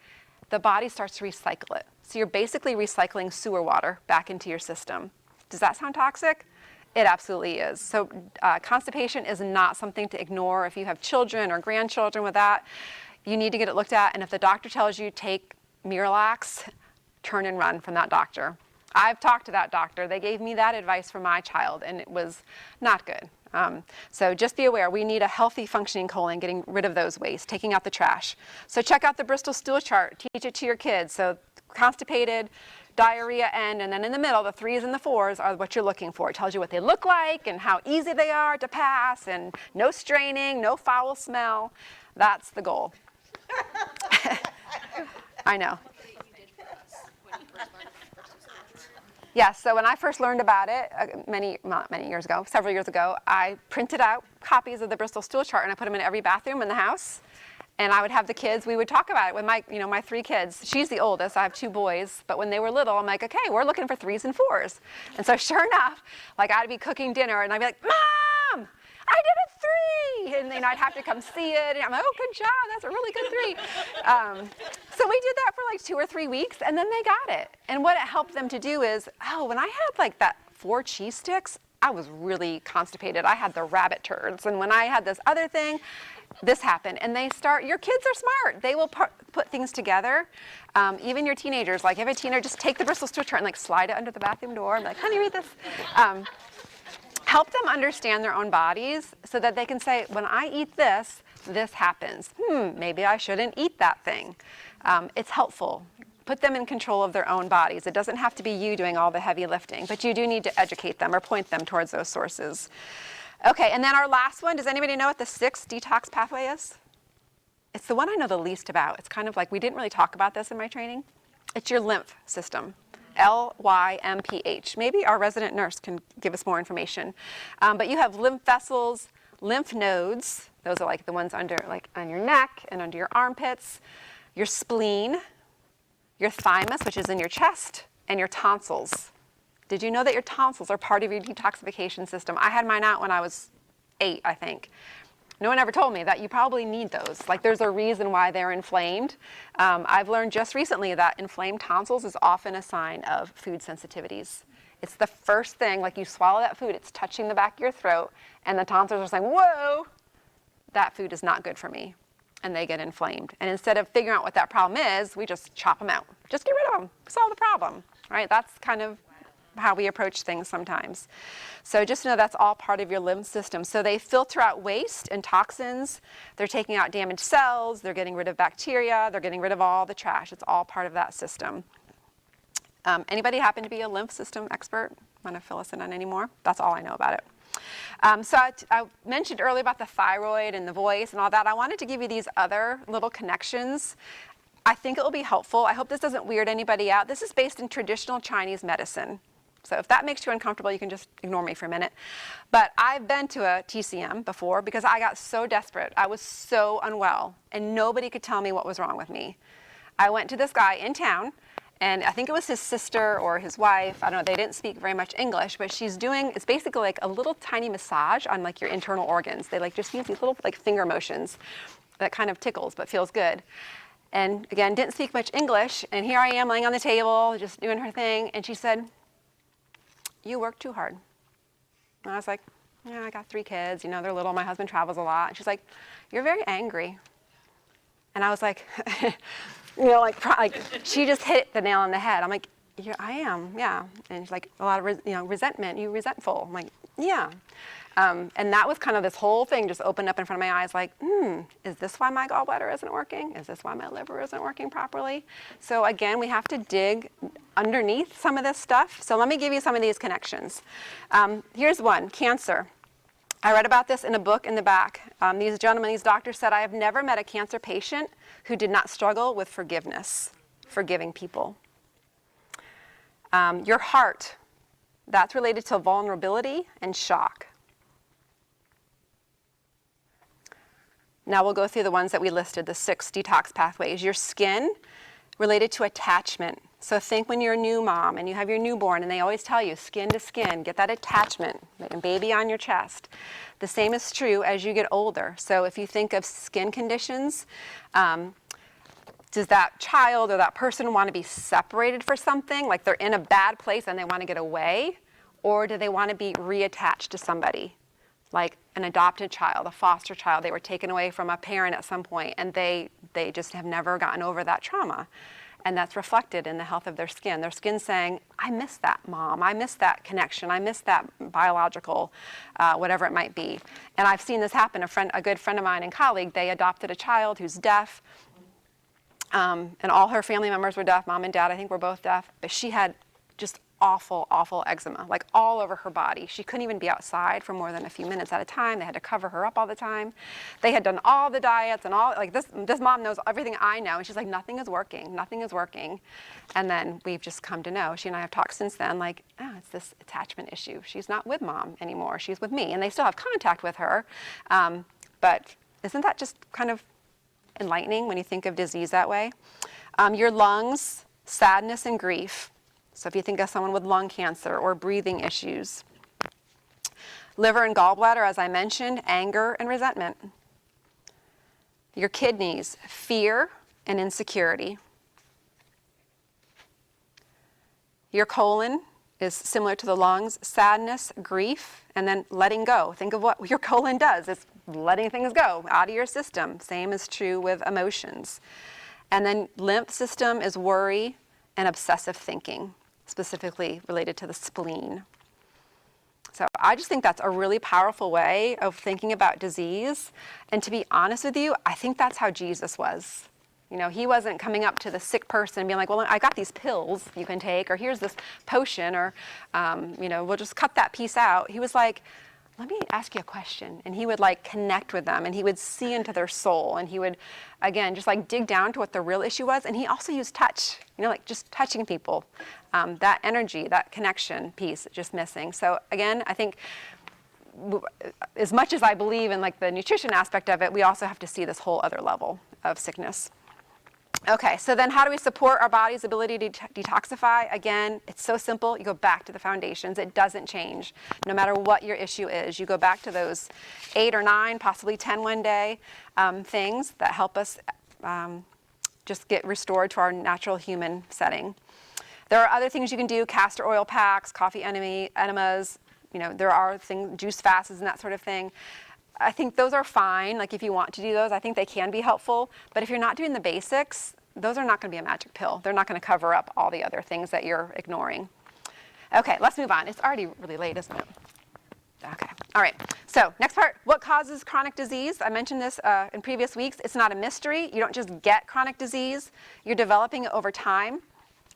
the body starts to recycle it. So you're basically recycling sewer water back into your system. Does that sound toxic? It absolutely is. So constipation is not something to ignore. If you have children or grandchildren with that, you need to get it looked at. And if the doctor tells you take Miralax, turn and run from that doctor. I've talked to that doctor. They gave me that advice for my child, and it was not good. So just be aware, we need a healthy functioning colon, getting rid of those wastes, taking out the trash. So check out the Bristol stool chart, teach it to your kids. So constipated, diarrhea end, and then in the middle, the 3s and the 4s are what you're looking for. It tells you what they look like and how easy they are to pass, and no straining, no foul smell. That's the goal. I know. Yeah, so when I first learned about it, several years ago, I printed out copies of the Bristol stool chart and I put them in every bathroom in the house. And I would have the kids, we would talk about it with my 3 kids. She's the oldest, I have 2 boys, but when they were little, I'm like, okay, we're looking for 3s and 4s. And so sure enough, like I'd be cooking dinner and I'd be like, Mom, I did a 3! And then I'd have to come see it, and I'm like, oh, good job, that's a really good 3. So we did that for like 2 or 3 weeks, and then they got it. And what it helped them to do is, when I had like that 4 cheese sticks, I was really constipated. I had the rabbit turds. And when I had this other thing, this happened. And your kids are smart. They will put things together. Even your teenagers, like if you have a teenager, just take the Bristol stool chart and like slide it under the bathroom door and be like, honey, read this. Help them understand their own bodies so that they can say, when I eat this, this happens. Maybe I shouldn't eat that thing. It's helpful. Put them in control of their own bodies. It doesn't have to be you doing all the heavy lifting, but you do need to educate them or point them towards those sources. Okay, and then our last one, does anybody know what the 6th detox pathway is? It's the one I know the least about. It's kind of like, we didn't really talk about this in my training. It's your lymph system. LYMPH. Maybe our resident nurse can give us more information. But you have lymph vessels, lymph nodes. Those are like the ones under, like on your neck and under your armpits. Your spleen, your thymus, which is in your chest, and your tonsils. Did you know that your tonsils are part of your detoxification system? I had mine out when I was 8, I think. No one ever told me that you probably need those. Like there's a reason why they're inflamed. I've learned just recently that inflamed tonsils is often a sign of food sensitivities. It's the first thing, like you swallow that food, it's touching the back of your throat, and the tonsils are saying, whoa, that food is not good for me. And they get inflamed. And instead of figuring out what that problem is, we just chop them out. Just get rid of them, solve the problem, right? That's kind of how we approach things sometimes. So just know that's all part of your lymph system. So they filter out waste and toxins. They're taking out damaged cells. They're getting rid of bacteria. They're getting rid of all the trash. It's all part of that system. Anybody happen to be a lymph system expert? Want to fill us in on any more? That's all I know about it. So I mentioned earlier about the thyroid and the voice and all that. I wanted to give you these other little connections. I think it will be helpful. I hope this doesn't weird anybody out. This is based in traditional Chinese medicine. So if that makes you uncomfortable, you can just ignore me for a minute. But I've been to a TCM before because I got so desperate. I was so unwell, and nobody could tell me what was wrong with me. I went to this guy in town, and I think it was his sister or his wife. I don't know, they didn't speak very much English, but it's basically like a little tiny massage on like your internal organs. They like just use these little like finger motions that kind of tickles but feels good. And again, didn't speak much English, and here I am laying on the table, just doing her thing, and she said, you work too hard. And I was like, yeah, I got 3 kids, they're little, my husband travels a lot. And she's like, you're very angry. And I was like, like she just hit the nail on the head. I'm like, I am, yeah. And she's like, a lot of, resentment, you resentful. I'm like, yeah. And that was kind of this whole thing just opened up in front of my eyes like, is this why my gallbladder isn't working? Is this why my liver isn't working properly? So again, we have to dig underneath some of this stuff. So let me give you some of these connections. Here's one, cancer. I read about this in a book in the back. These gentlemen, these doctors said, I have never met a cancer patient who did not struggle with forgiveness, forgiving people. Your heart, that's related to vulnerability and shock. Now we'll go through the ones that we listed, the 6 detox pathways. Your skin, related to attachment. So think when you're a new mom and you have your newborn and they always tell you skin to skin, get that attachment, like a baby on your chest. The same is true as you get older. So if you think of skin conditions, does that child or that person want to be separated for something? Like they're in a bad place and they want to get away? Or do they want to be reattached to somebody? Like an adopted child, a foster child, they were taken away from a parent at some point and they just have never gotten over that trauma. And that's reflected in the health of their skin. Their skin's saying, I miss that mom, I miss that connection, I miss that biological, whatever it might be. And I've seen this happen. A good friend of mine and colleague, they adopted a child who's deaf, and all her family members were deaf, mom and dad, I think were both deaf, but she had just awful eczema, like all over her body. She couldn't even be outside for more than a few minutes at a time. They had to cover her up all the time. They had done all the diets and all, like this mom knows everything I know, and she's like, nothing is working. And then we've just come to know, she and I have talked since then, like, it's this attachment issue. She's not with mom anymore, she's with me, and they still have contact with her. But isn't that just kind of enlightening when you think of disease that way? Your lungs, sadness and grief. So if you think of someone with lung cancer or breathing issues. Liver and gallbladder, as I mentioned, anger and resentment. Your kidneys, fear and insecurity. Your colon is similar to the lungs, sadness, grief, and then letting go. Think of what your colon does. It's letting things go out of your system. Same is true with emotions. And then lymph system is worry and obsessive thinking, specifically related to the spleen. So I just think that's a really powerful way of thinking about disease. And to be honest with you, I think that's how Jesus was. He wasn't coming up to the sick person and being like, well, I got these pills you can take, or here's this potion, or, we'll just cut that piece out. He was like, let me ask you a question. And he would connect with them and he would see into their soul and he would, again, just dig down to what the real issue was. And he also used touch, just touching people. That energy, that connection piece just missing. So again, I think as much as I believe in the nutrition aspect of it, we also have to see this whole other level of sickness. Okay, so then how do we support our body's ability to detoxify? Again, it's so simple. You go back to the foundations. It doesn't change. No matter what your issue is, you go back to those 8 or 9, possibly 10 one day things that help us just get restored to our natural human setting. There are other things you can do, castor oil packs, coffee enemas, there are things, juice fasts and that sort of thing. I think those are fine. If you want to do those, I think they can be helpful. But if you're not doing the basics, those are not going to be a magic pill. They're not going to cover up all the other things that you're ignoring. Okay, let's move on. It's already really late, isn't it? Okay, all right. So next part, what causes chronic disease? I mentioned this in previous weeks. It's not a mystery. You don't just get chronic disease. You're developing it over time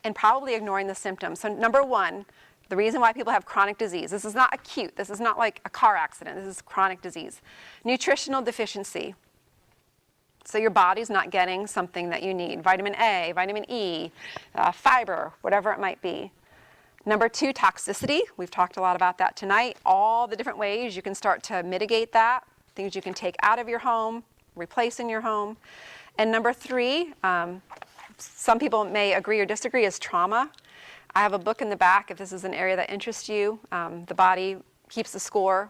and probably ignoring the symptoms. So number 1, the reason why people have chronic disease, this is not acute, this is not like a car accident, this is chronic disease. Nutritional deficiency. So your body's not getting something that you need, vitamin A, vitamin E, fiber, whatever it might be. Number 2, toxicity. We've talked a lot about that tonight. All the different ways you can start to mitigate that, things you can take out of your home, replace in your home. And number 3, some people may agree or disagree, is trauma. I have a book in the back if this is an area that interests you. The body keeps the score,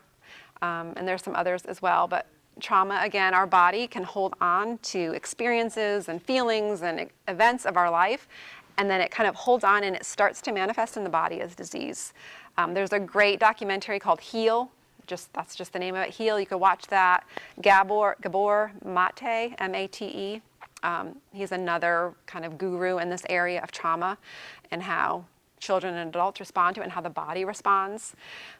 and there's some others as well. But trauma, again, our body can hold on to experiences and feelings and events of our life, and then it kind of holds on and it starts to manifest in the body as disease. There's a great documentary called Heal. That's just the name of it, Heal. You can watch that. Gabor Mate, M-A-T-E. He's another kind of guru in this area of trauma and how children and adults respond to it and how the body responds.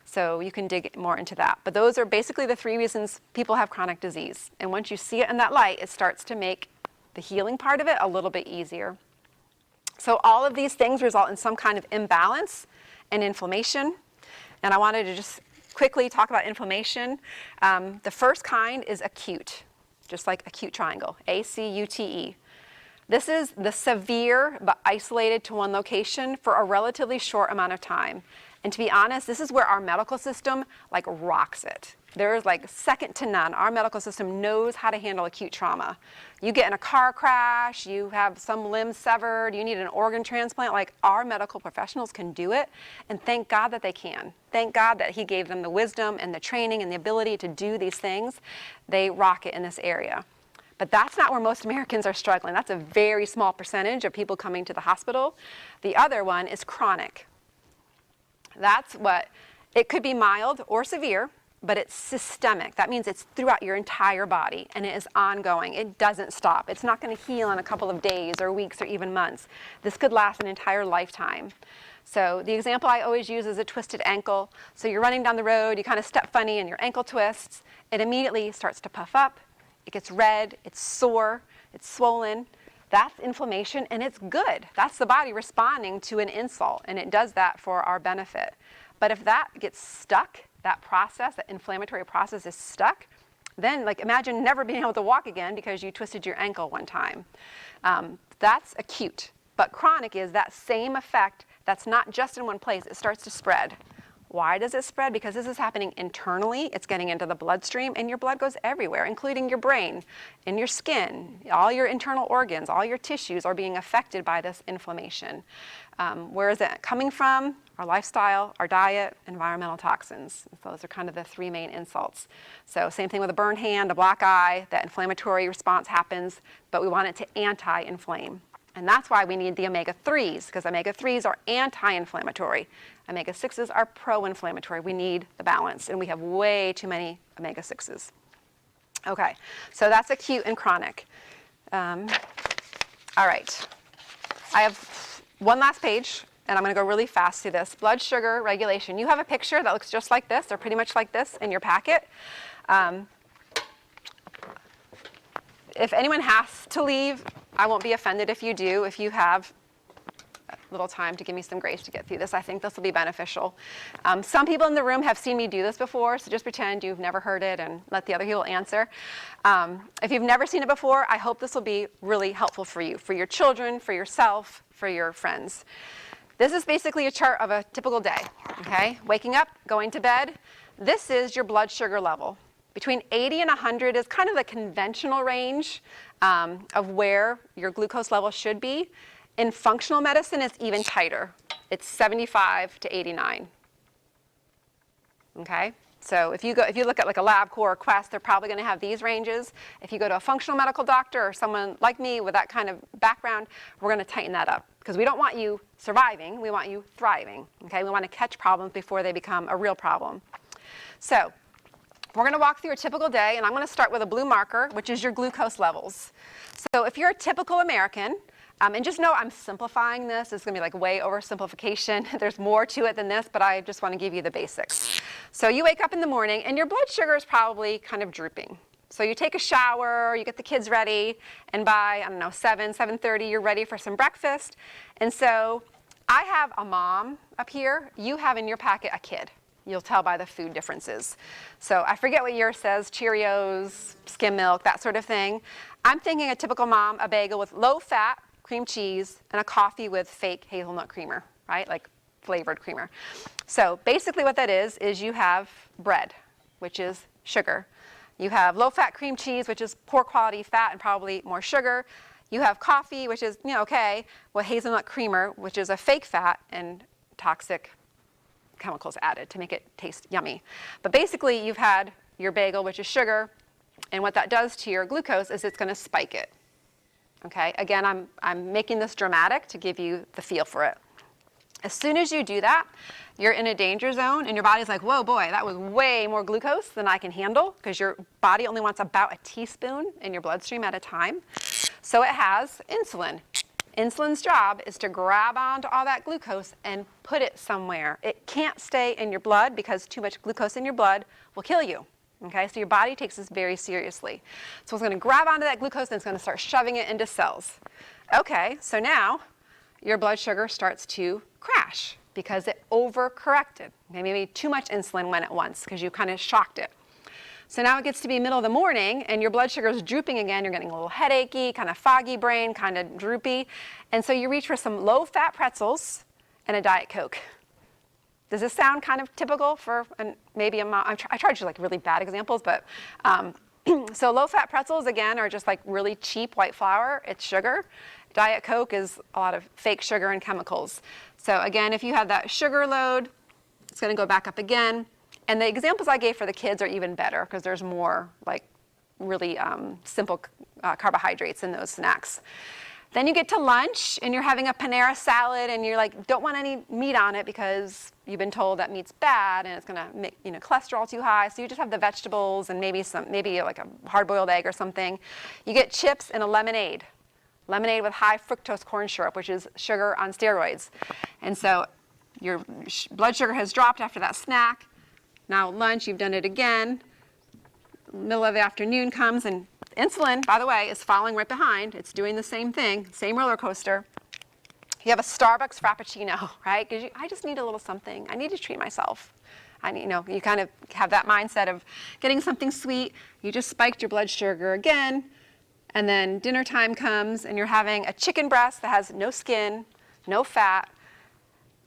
So you can dig more into that. But those are basically the 3 reasons people have chronic disease. And once you see it in that light, it starts to make the healing part of it a little bit easier. So all of these things result in some kind of imbalance and inflammation. And I wanted to just quickly talk about inflammation. The first kind is acute, just like acute triangle, ACUTE. This is the severe but isolated to one location for a relatively short amount of time. And to be honest, this is where our medical system like rocks it. There is like second to none. Our medical system knows how to handle acute trauma. You get in a car crash, you have some limb severed, you need an organ transplant, like our medical professionals can do it, and thank God that they can. Thank God that He gave them the wisdom and the training and the ability to do these things. They rock it in this area. But that's not where most Americans are struggling. That's a very small percentage of people coming to the hospital. The other one is chronic. That's what, it could be mild or severe, but it's systemic. That means it's throughout your entire body and it is ongoing. It doesn't stop. It's not going to heal in a couple of days or weeks or even months. This could last an entire lifetime. So the example I always use is a twisted ankle. So you're running down the road, you kind of step funny and your ankle twists. It immediately starts to puff up. It gets red, it's sore, it's swollen. That's inflammation and it's good. That's the body responding to an insult, and it does that for our benefit. But if that gets stuck, that process, that inflammatory process is stuck, then like imagine never being able to walk again because you twisted your ankle one time. That's acute. But chronic is that same effect that's not just in one place, it starts to spread. Why does it spread? Because this is happening internally, it's getting into the bloodstream, and your blood goes everywhere, including your brain, in your skin, all your internal organs, all your tissues are being affected by this inflammation. Where is it coming from? Our lifestyle, our diet, environmental toxins. So those are kind of the 3 main insults. So same thing with a burned hand, a black eye, that inflammatory response happens, but we want it to anti-inflame. And that's why we need the omega-3s, because omega-3s are anti-inflammatory. Omega-6s are pro-inflammatory. We need the balance, and we have way too many omega-6s. Okay, so that's acute and chronic. All right, I have one last page, and I'm going to go really fast through this. Blood sugar regulation. You have a picture that looks just like this, or pretty much like this, in your packet. If anyone has to leave, I won't be offended if you do. If you have a little time to give me some grace to get through this, I think this will be beneficial. Some people in the room have seen me do this before, so just pretend you've never heard it and let the other people answer. If you've never seen it before, I hope this will be really helpful for you, for your children, for yourself, for your friends. This is basically a chart of a typical day, okay? Waking up, going to bed. This is your blood sugar level. Between 80 and 100 is kind of the conventional range of where your glucose level should be. In functional medicine, it's even tighter. It's 75 to 89. Okay? So if you look at like a LabCorp or Quest, they're probably going to have these ranges. If you go to a functional medical doctor or someone like me with that kind of background, we're going to tighten that up because we don't want you surviving. We want you thriving. Okay? We want to catch problems before they become a real problem. So we're going to walk through a typical day, and I'm going to start with a blue marker, which is your glucose levels. So if you're a typical American, and just know I'm simplifying this. It's going to be like way oversimplification. There's more to it than this, but I just want to give you the basics. So you wake up in the morning, and your blood sugar is probably kind of drooping. So you take a shower, you get the kids ready, and by, 7:30, you're ready for some breakfast. And so I have a mom up here. You have in your packet a kid. You'll tell by the food differences. So I forget what yours says, Cheerios, skim milk, that sort of thing. I'm thinking a typical mom, a bagel with low fat, cream cheese, and a coffee with fake hazelnut creamer, right? Like flavored creamer. So basically what that is you have bread, which is sugar. You have low fat cream cheese, which is poor quality fat and probably more sugar. You have coffee, which is, okay, with hazelnut creamer, which is a fake fat and toxic chemicals added to make it taste yummy. But basically you've had your bagel, which is sugar, and what that does to your glucose is it's going to spike it. Okay, again, I'm making this dramatic to give you the feel for it. As soon as you do that, you're in a danger zone and your body's like, whoa, boy, that was way more glucose than I can handle because your body only wants about a teaspoon in your bloodstream at a time. So it has insulin. Insulin's job is to grab onto all that glucose and put it somewhere. It can't stay in your blood because too much glucose in your blood will kill you. Okay, so your body takes this very seriously. So it's going to grab onto that glucose and it's going to start shoving it into cells. Okay, so now your blood sugar starts to crash because it overcorrected. Maybe too much insulin went at once because you kind of shocked it. So now it gets to be middle of the morning and your blood sugar is drooping again. You're getting a little headachy, kind of foggy brain, kind of droopy. And so you reach for some low-fat pretzels and a Diet Coke. Does this sound kind of typical for maybe a mom? I tried to do like really bad examples, but so low-fat pretzels, again, are just like really cheap white flour. It's sugar. Diet Coke is a lot of fake sugar and chemicals. So again, if you have that sugar load, it's going to go back up again. And the examples I gave for the kids are even better because there's more like really simple carbohydrates in those snacks. Then you get to lunch and you're having a Panera salad and you're like, don't want any meat on it because you've been told that meat's bad and it's going to make cholesterol too high. So you just have the vegetables and maybe like a hard-boiled egg or something. You get chips and a lemonade. Lemonade with high fructose corn syrup, which is sugar on steroids. And so your blood sugar has dropped after that snack. Now at lunch, you've done it again. Middle of the afternoon comes and insulin, by the way, is following right behind. It's doing the same thing, same roller coaster. You have a Starbucks Frappuccino, right? Because I just need a little something. I need to treat myself. You kind of have that mindset of getting something sweet. You just spiked your blood sugar again. And then dinner time comes and you're having a chicken breast that has no skin, no fat,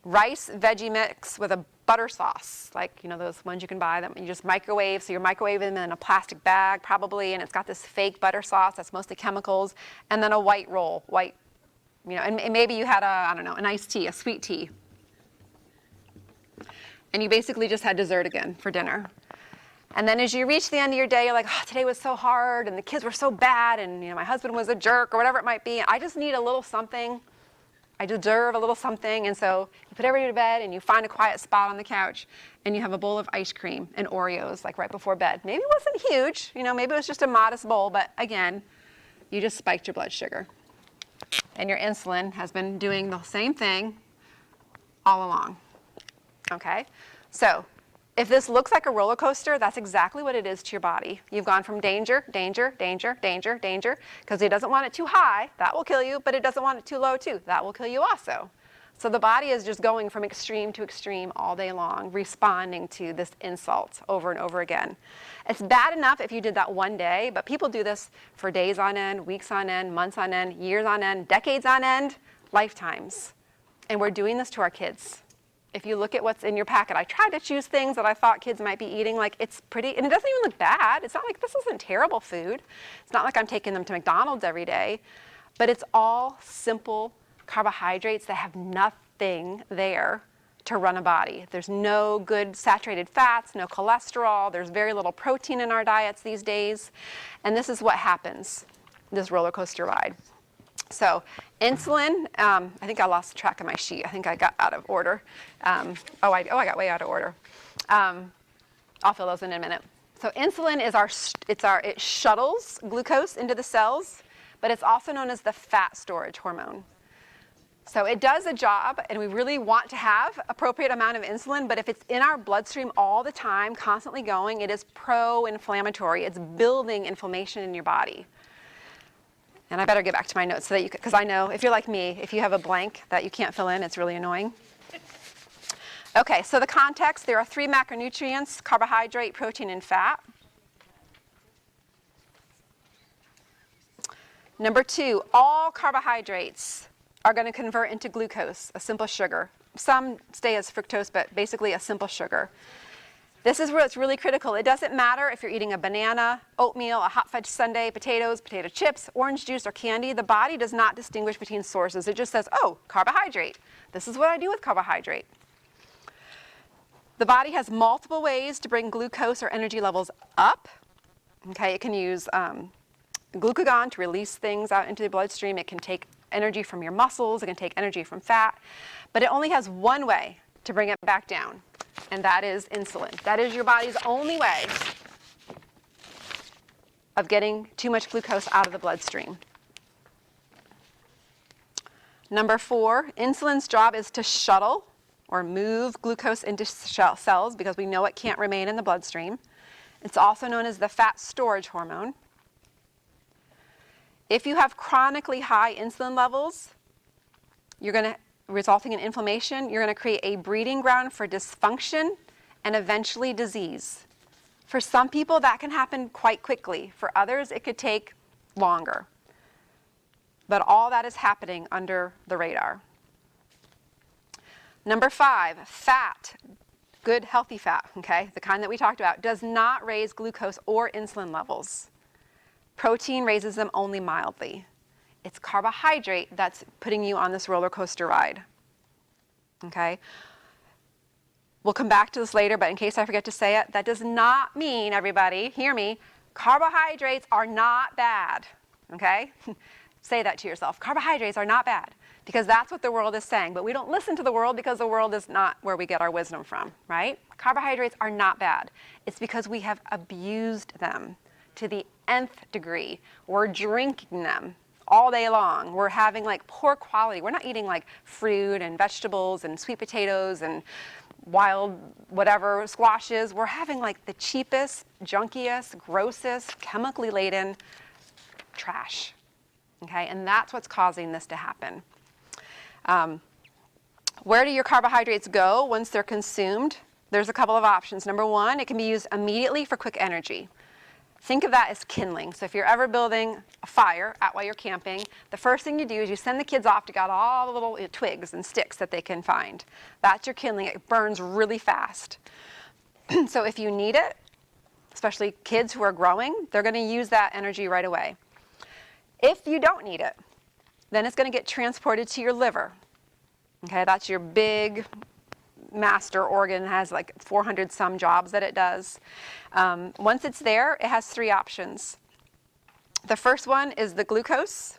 rice veggie mix with a butter sauce, like those ones you can buy that you just microwave. So you're microwaving them in a plastic bag probably, and it's got this fake butter sauce that's mostly chemicals, and then a white roll, and maybe you had an iced tea, a sweet tea. And you basically just had dessert again for dinner. And then as you reach the end of your day, you're like, oh, today was so hard, and the kids were so bad, and my husband was a jerk, or whatever it might be. I just need a little something. I deserve a little something. And so you put everybody to bed and you find a quiet spot on the couch and you have a bowl of ice cream and Oreos like right before bed. Maybe it wasn't huge, maybe it was just a modest bowl, but again, you just spiked your blood sugar. And your insulin has been doing the same thing all along. Okay? So if this looks like a roller coaster, that's exactly what it is to your body. You've gone from danger, danger, danger, danger, danger, because it doesn't want it too high, that will kill you, but it doesn't want it too low too, that will kill you also. So the body is just going from extreme to extreme all day long, responding to this insult over and over again. It's bad enough if you did that one day, but people do this for days on end, weeks on end, months on end, years on end, decades on end, lifetimes. And we're doing this to our kids. If you look at what's in your packet, I tried to choose things that I thought kids might be eating. Like it's pretty, and it doesn't even look bad. It's not like this isn't terrible food. It's not like I'm taking them to McDonald's every day, but it's all simple carbohydrates that have nothing there to run a body. There's no good saturated fats, no cholesterol. There's very little protein in our diets these days. And this is what happens, this roller coaster ride. So insulin, I think I lost track of my sheet. I think I got out of order. I got way out of order. I'll fill those in a minute. So insulin is it shuttles glucose into the cells, but it's also known as the fat storage hormone. So it does a job, and we really want to have appropriate amount of insulin, but if it's in our bloodstream all the time, constantly going, it is pro-inflammatory. It's building inflammation in your body. And I better get back to my notes so that because I know if you're like me, if you have a blank that you can't fill in, it's really annoying. Okay, so the context, there are 3 macronutrients, carbohydrate, protein, and fat. Number 2, all carbohydrates are going to convert into glucose, a simple sugar. Some stay as fructose, but basically a simple sugar. This is where it's really critical. It doesn't matter if you're eating a banana, oatmeal, a hot fudge sundae, potatoes, potato chips, orange juice, or candy. The body does not distinguish between sources. It just says, oh, carbohydrate. This is what I do with carbohydrate. The body has multiple ways to bring glucose or energy levels up. Okay, it can use glucagon to release things out into the bloodstream. It can take energy from your muscles. It can take energy from fat. But it only has one way to bring it back down, and that is insulin. That is your body's only way of getting too much glucose out of the bloodstream. Number 4, insulin's job is to shuttle or move glucose into cells because we know it can't remain in the bloodstream. It's also known as the fat storage hormone. If you have chronically high insulin levels, resulting in inflammation, you're going to create a breeding ground for dysfunction and eventually disease. For some people, that can happen quite quickly. For others, it could take longer. But all that is happening under the radar. Number 5, fat, good healthy fat, okay, the kind that we talked about, does not raise glucose or insulin levels. Protein raises them only mildly. It's carbohydrate that's putting you on this roller coaster ride, okay? We'll come back to this later, but in case I forget to say it, that does not mean, everybody, hear me, carbohydrates are not bad, okay? Say that to yourself. Carbohydrates are not bad, because that's what the world is saying. But we don't listen to the world because the world is not where we get our wisdom from, right? Carbohydrates are not bad. It's because we have abused them to the nth degree. We're drinking them all day long. We're having like poor quality. We're not eating like fruit and vegetables and sweet potatoes and wild whatever squashes. We're having like the cheapest, junkiest, grossest, chemically laden trash. Okay, and that's what's causing this to happen. Where do your carbohydrates go once they're consumed? There's a couple of options. Number 1, it can be used immediately for quick energy. Think of that as kindling. So if you're ever building a fire out while you're camping, the first thing you do is you send the kids off to get all the little twigs and sticks that they can find. That's your kindling. It burns really fast. So if you need it, especially kids who are growing, they're going to use that energy right away. If you don't need it, then it's going to get transported to your liver. Okay, that's your big master organ. It has like 400 some jobs that it does. Once it's there, it has 3 options. The first one is the glucose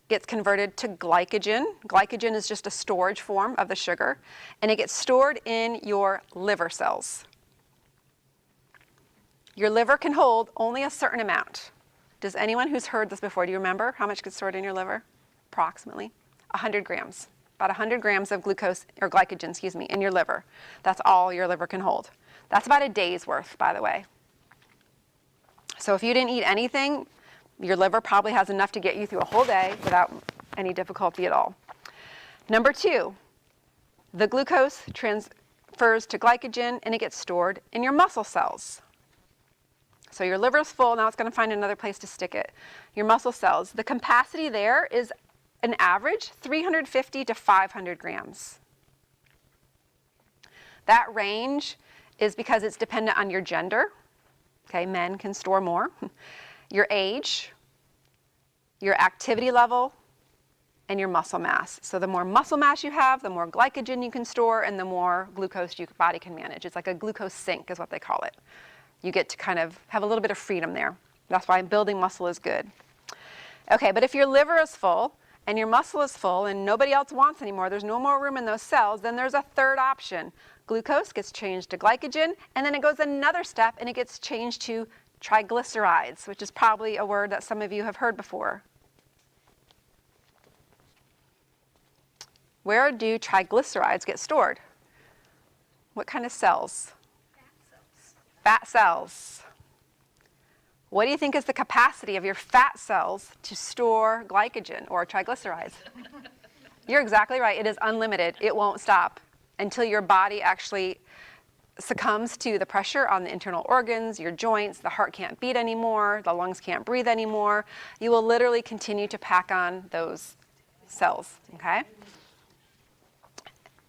gets converted to glycogen. Glycogen is just a storage form of the sugar, and it gets stored in your liver cells. Your liver can hold only a certain amount. Does anyone who's heard this before, do you remember how much gets stored in your liver? Approximately 100 grams. About 100 grams of glucose, or glycogen, in your liver. That's all your liver can hold. That's about a day's worth, by the way. So if you didn't eat anything, your liver probably has enough to get you through a whole day without any difficulty at all. Number 2, the glucose transfers to glycogen and it gets stored in your muscle cells. So your liver is full, now it's going to find another place to stick it. Your muscle cells, the capacity there is an average 350 to 500 grams. That range is because it's dependent on your gender. Okay, men can store more. Your age, your activity level, and your muscle mass. So the more muscle mass you have, the more glycogen you can store, and the more glucose your body can manage. It's like a glucose sink is what they call it. You get to kind of have a little bit of freedom there. That's why building muscle is good. Okay, but if your liver is full and your muscle is full and nobody else wants anymore, there's no more room in those cells, then there's a third option. Glucose gets changed to glycogen, and then it goes another step and it gets changed to triglycerides, which is probably a word that some of you have heard before. Where do triglycerides get stored? What kind of cells? Fat cells. What do you think is the capacity of your fat cells to store glycogen or triglycerides? You're exactly right. It is unlimited. It won't stop until your body actually succumbs to the pressure on the internal organs, your joints, the heart can't beat anymore, the lungs can't breathe anymore. You will literally continue to pack on those cells, okay?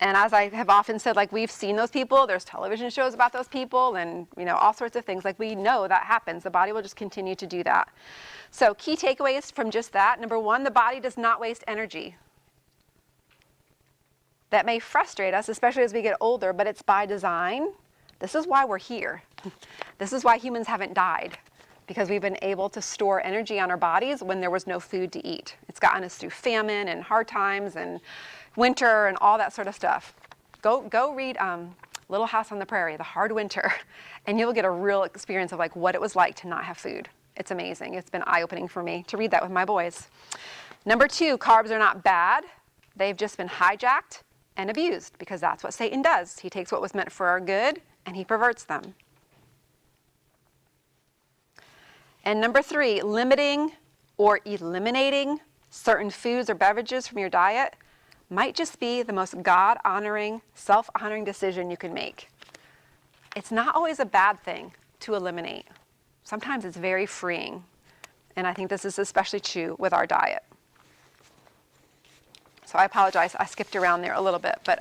And as I have often said, like, we've seen those people, there's television shows about those people, and all sorts of things. Like, we know that happens. The body will just continue to do that. So key takeaways from just that. Number 1, the body does not waste energy. That may frustrate us, especially as we get older, but it's by design. This is why we're here. This is why humans haven't died, because we've been able to store energy on our bodies when there was no food to eat. It's gotten us through famine and hard times and winter and all that sort of stuff. Go read Little House on the Prairie, The Hard Winter, and you'll get a real experience of like what it was like to not have food. It's amazing. It's been eye-opening for me to read that with my boys. Number 2, carbs are not bad. They've just been hijacked and abused because that's what Satan does. He takes what was meant for our good and he perverts them. And number 3, limiting or eliminating certain foods or beverages from your diet might just be the most God-honoring, self-honoring decision you can make. It's not always a bad thing to eliminate. Sometimes it's very freeing. And I think this is especially true with our diet. So I apologize, I skipped around there a little bit. But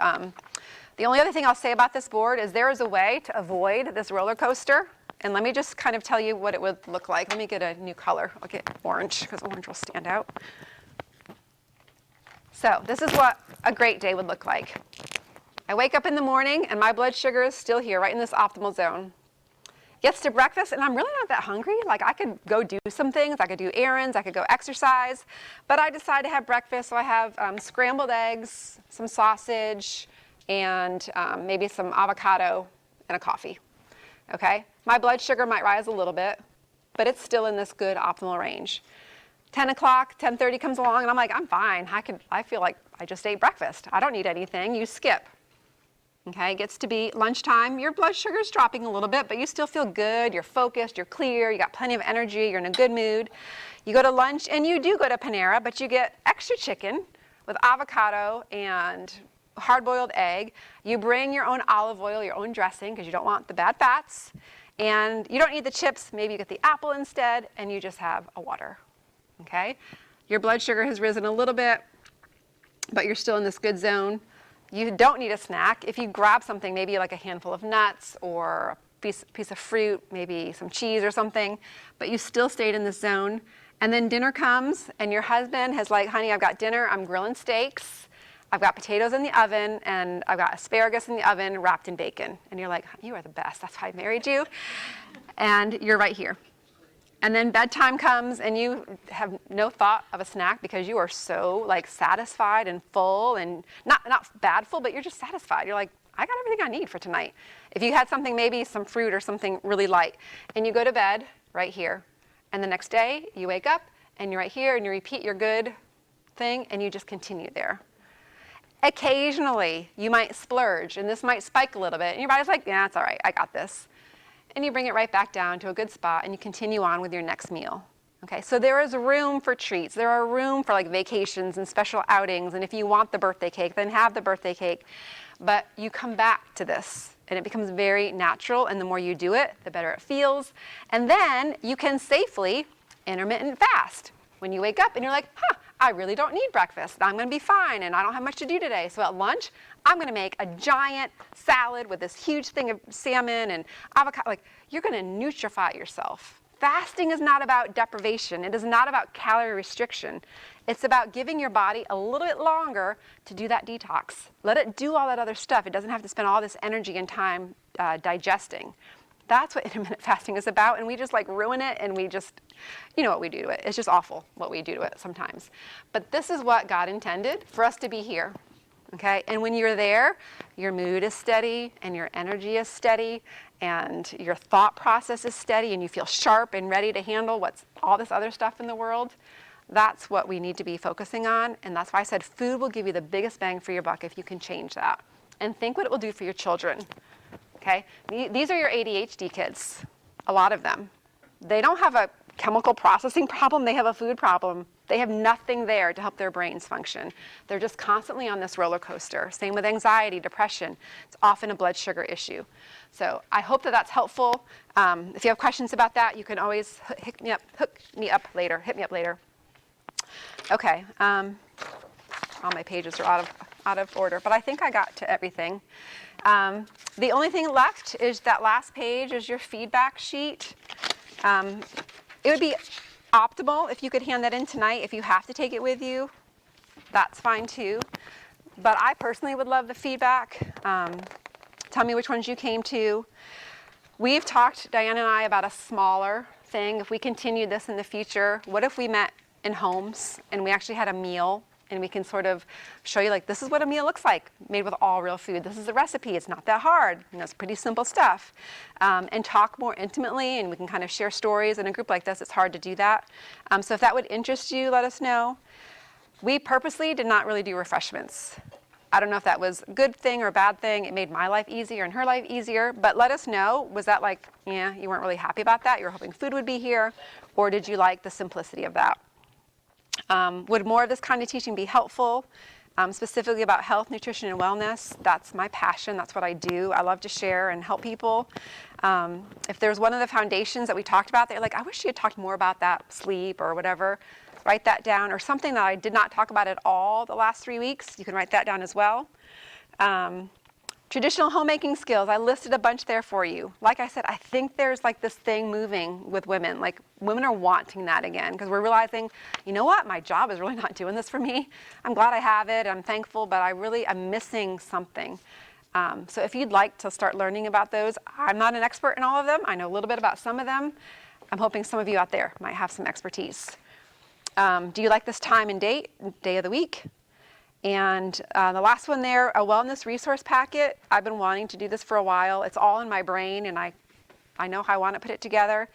the only other thing I'll say about this board is there is a way to avoid this roller coaster. And let me just kind of tell you what it would look like. Let me get a new color. I'll get orange because orange will stand out. So this is what a great day would look like. I wake up in the morning and my blood sugar is still here, right in this optimal zone. Gets to breakfast and I'm really not that hungry. Like I could go do some things, I could do errands, I could go exercise, but I decide to have breakfast. So I have scrambled eggs, some sausage, and maybe some avocado and a coffee. Okay? My blood sugar might rise a little bit, but it's still in this good optimal range. 10 o'clock, 10:30 comes along and I'm like, I'm fine. I feel like I just ate breakfast. I don't need anything. You skip. Okay, it gets to be lunchtime. Your blood sugar is dropping a little bit, but you still feel good. You're focused, you're clear, you got plenty of energy, you're in a good mood. You go to lunch and you do go to Panera, but you get extra chicken with avocado and hard-boiled egg. You bring your own olive oil, your own dressing, because you don't want the bad fats. And you don't need the chips. Maybe you get the apple instead, and you just have a water. Okay? Your blood sugar has risen a little bit, but you're still in this good zone. You don't need a snack. If you grab something, maybe like a handful of nuts or a piece of fruit, maybe some cheese or something, but you still stayed in this zone. And then dinner comes, and your husband has like, honey, I've got dinner. I'm grilling steaks. I've got potatoes in the oven, and I've got asparagus in the oven wrapped in bacon. And you're like, you are the best. That's why I married you. And you're right here. And then bedtime comes and you have no thought of a snack because you are so like satisfied and full and not bad full, but you're just satisfied. You're like, I got everything I need for tonight. If you had something, maybe some fruit or something really light, and you go to bed right here. And the next day you wake up and you're right here and you repeat your good thing and you just continue there. Occasionally you might splurge and this might spike a little bit and your body's like, yeah, it's all right, I got this. And you bring it right back down to a good spot and you continue on with your next meal. Okay, so there is room for treats. There are room for like vacations and special outings, and if you want the birthday cake, then have the birthday cake. But you come back to this and it becomes very natural, and the more you do it, the better it feels. And then you can safely intermittent fast. When you wake up and you're like, I really don't need breakfast. I'm gonna be fine and I don't have much to do today. So at lunch, I'm gonna make a giant salad with this huge thing of salmon and avocado. Like, you're gonna nutrify yourself. Fasting is not about deprivation. It is not about calorie restriction. It's about giving your body a little bit longer to do that detox. Let it do all that other stuff. It doesn't have to spend all this energy and time digesting. That's what intermittent fasting is about, and we just like ruin it, and we just, you know what we do to it. It's just awful what we do to it sometimes. But this is what God intended for us to be here, okay? And when you're there, your mood is steady, and your energy is steady, and your thought process is steady, and you feel sharp and ready to handle what's all this other stuff in the world. That's what we need to be focusing on, and that's why I said food will give you the biggest bang for your buck if you can change that. And think what it will do for your children. Okay, these are your ADHD kids, a lot of them. They don't have a chemical processing problem, they have a food problem. They have nothing there to help their brains function. They're just constantly on this roller coaster. Same with anxiety, depression. It's often a blood sugar issue. So I hope that that's helpful. If you have questions about that, you can always hook me up later. Okay, all my pages are out of order, but I think I got to everything. The only thing left is that last page is your feedback sheet. It would be optimal if you could hand that in tonight. If you have to take it with you, that's fine too. But I personally would love the feedback. Tell me which ones you came to. We've talked, Diane and I, about a smaller thing. If we continued this in the future, what if we met in homes and we actually had a meal? And we can sort of show you, like, this is what a meal looks like, made with all real food. This is the recipe. It's not that hard. You know, it's pretty simple stuff. And talk more intimately, and we can kind of share stories. In a group like this, it's hard to do that. So if that would interest you, let us know. We purposely did not really do refreshments. I don't know if that was a good thing or a bad thing. It made my life easier and her life easier, but let us know. Was that like, yeah, you weren't really happy about that? You were hoping food would be here, or did you like the simplicity of that? Would more of this kind of teaching be helpful, specifically about health, nutrition, and wellness? That's my passion. That's what I do. I love to share and help people. If there's one of the foundations that we talked about, they're like, I wish you had talked more about that, sleep or whatever. Write that down, or something that I did not talk about at all the last 3 weeks. You can write that down as well. Traditional homemaking skills, I listed a bunch there for you. Like I said, I think there's like this thing moving with women. Like women are wanting that again because we're realizing, you know what, my job is really not doing this for me. I'm glad I have it, I'm thankful, but I'm missing something. So if you'd like to start learning about those, I'm not an expert in all of them. I know a little bit about some of them. I'm hoping some of you out there might have some expertise. Do you like this time and date, day of the week? And the last one there, a wellness resource packet. I've been wanting to do this for a while. It's all in my brain, and I know how I want to put it together.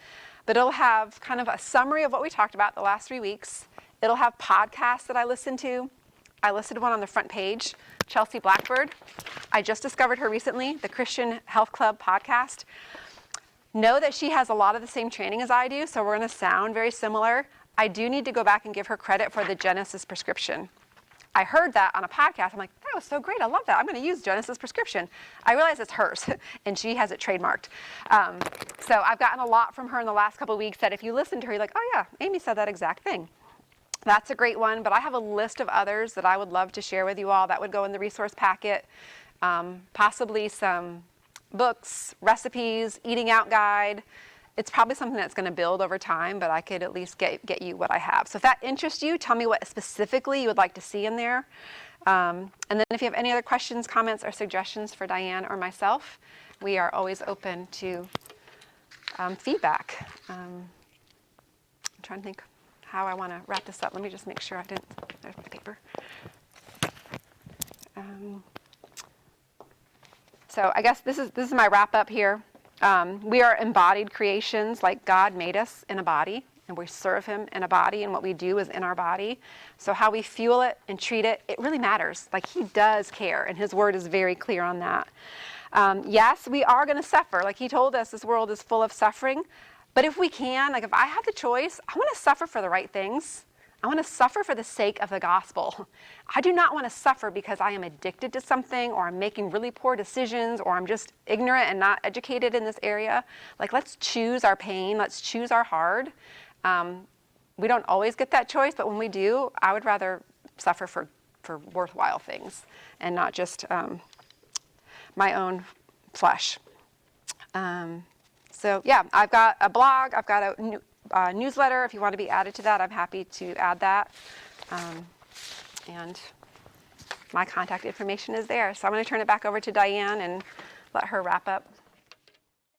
But it'll have kind of a summary of what we talked about the last 3 weeks. It'll have podcasts that I listen to. I listed one on the front page, Chelsea Blackbird. I just discovered her recently, the Christian Health Club podcast. Know that she has a lot of the same training as I do, so we're going to sound very similar. I do need to go back and give her credit for the Genesis prescription. I heard that on a podcast. I'm like, that was so great. I love that. I'm going to use Genesis prescription. I realize it's hers, and she has it trademarked. So I've gotten a lot from her in the last couple of weeks that if you listen to her, you're like, oh yeah, Amy said that exact thing. That's a great one, but I have a list of others that I would love to share with you all that would go in the resource packet. Possibly some books, recipes, eating out guide. It's probably something that's going to build over time, but I could at least get you what I have. So if that interests you, tell me what specifically you would like to see in there. And then if you have any other questions, comments, or suggestions for Diane or myself, we are always open to feedback. I'm trying to think how I want to wrap this up. Let me just make sure I didn't, there's my paper. So I guess this is my wrap up here. We are embodied creations, like God made us in a body, and we serve him in a body, and what we do is in our body. So how we fuel it and treat it, it really matters. Like he does care, and his word is very clear on that. Yes, we are going to suffer. Like he told us, this world is full of suffering. But if we can, like if I have the choice, I want to suffer for the right things. I want to suffer for the sake of the gospel. I do not want to suffer because I am addicted to something, or I'm making really poor decisions, or I'm just ignorant and not educated in this area. Like, let's choose our pain. Let's choose our hard. We don't always get that choice, but when we do, I would rather suffer for worthwhile things and not just my own flesh. So yeah, I've got a blog. I've got a newsletter. If you want to be added to that, I'm happy to add that. And my contact information is there. So I'm going to turn it back over to Diane and let her wrap up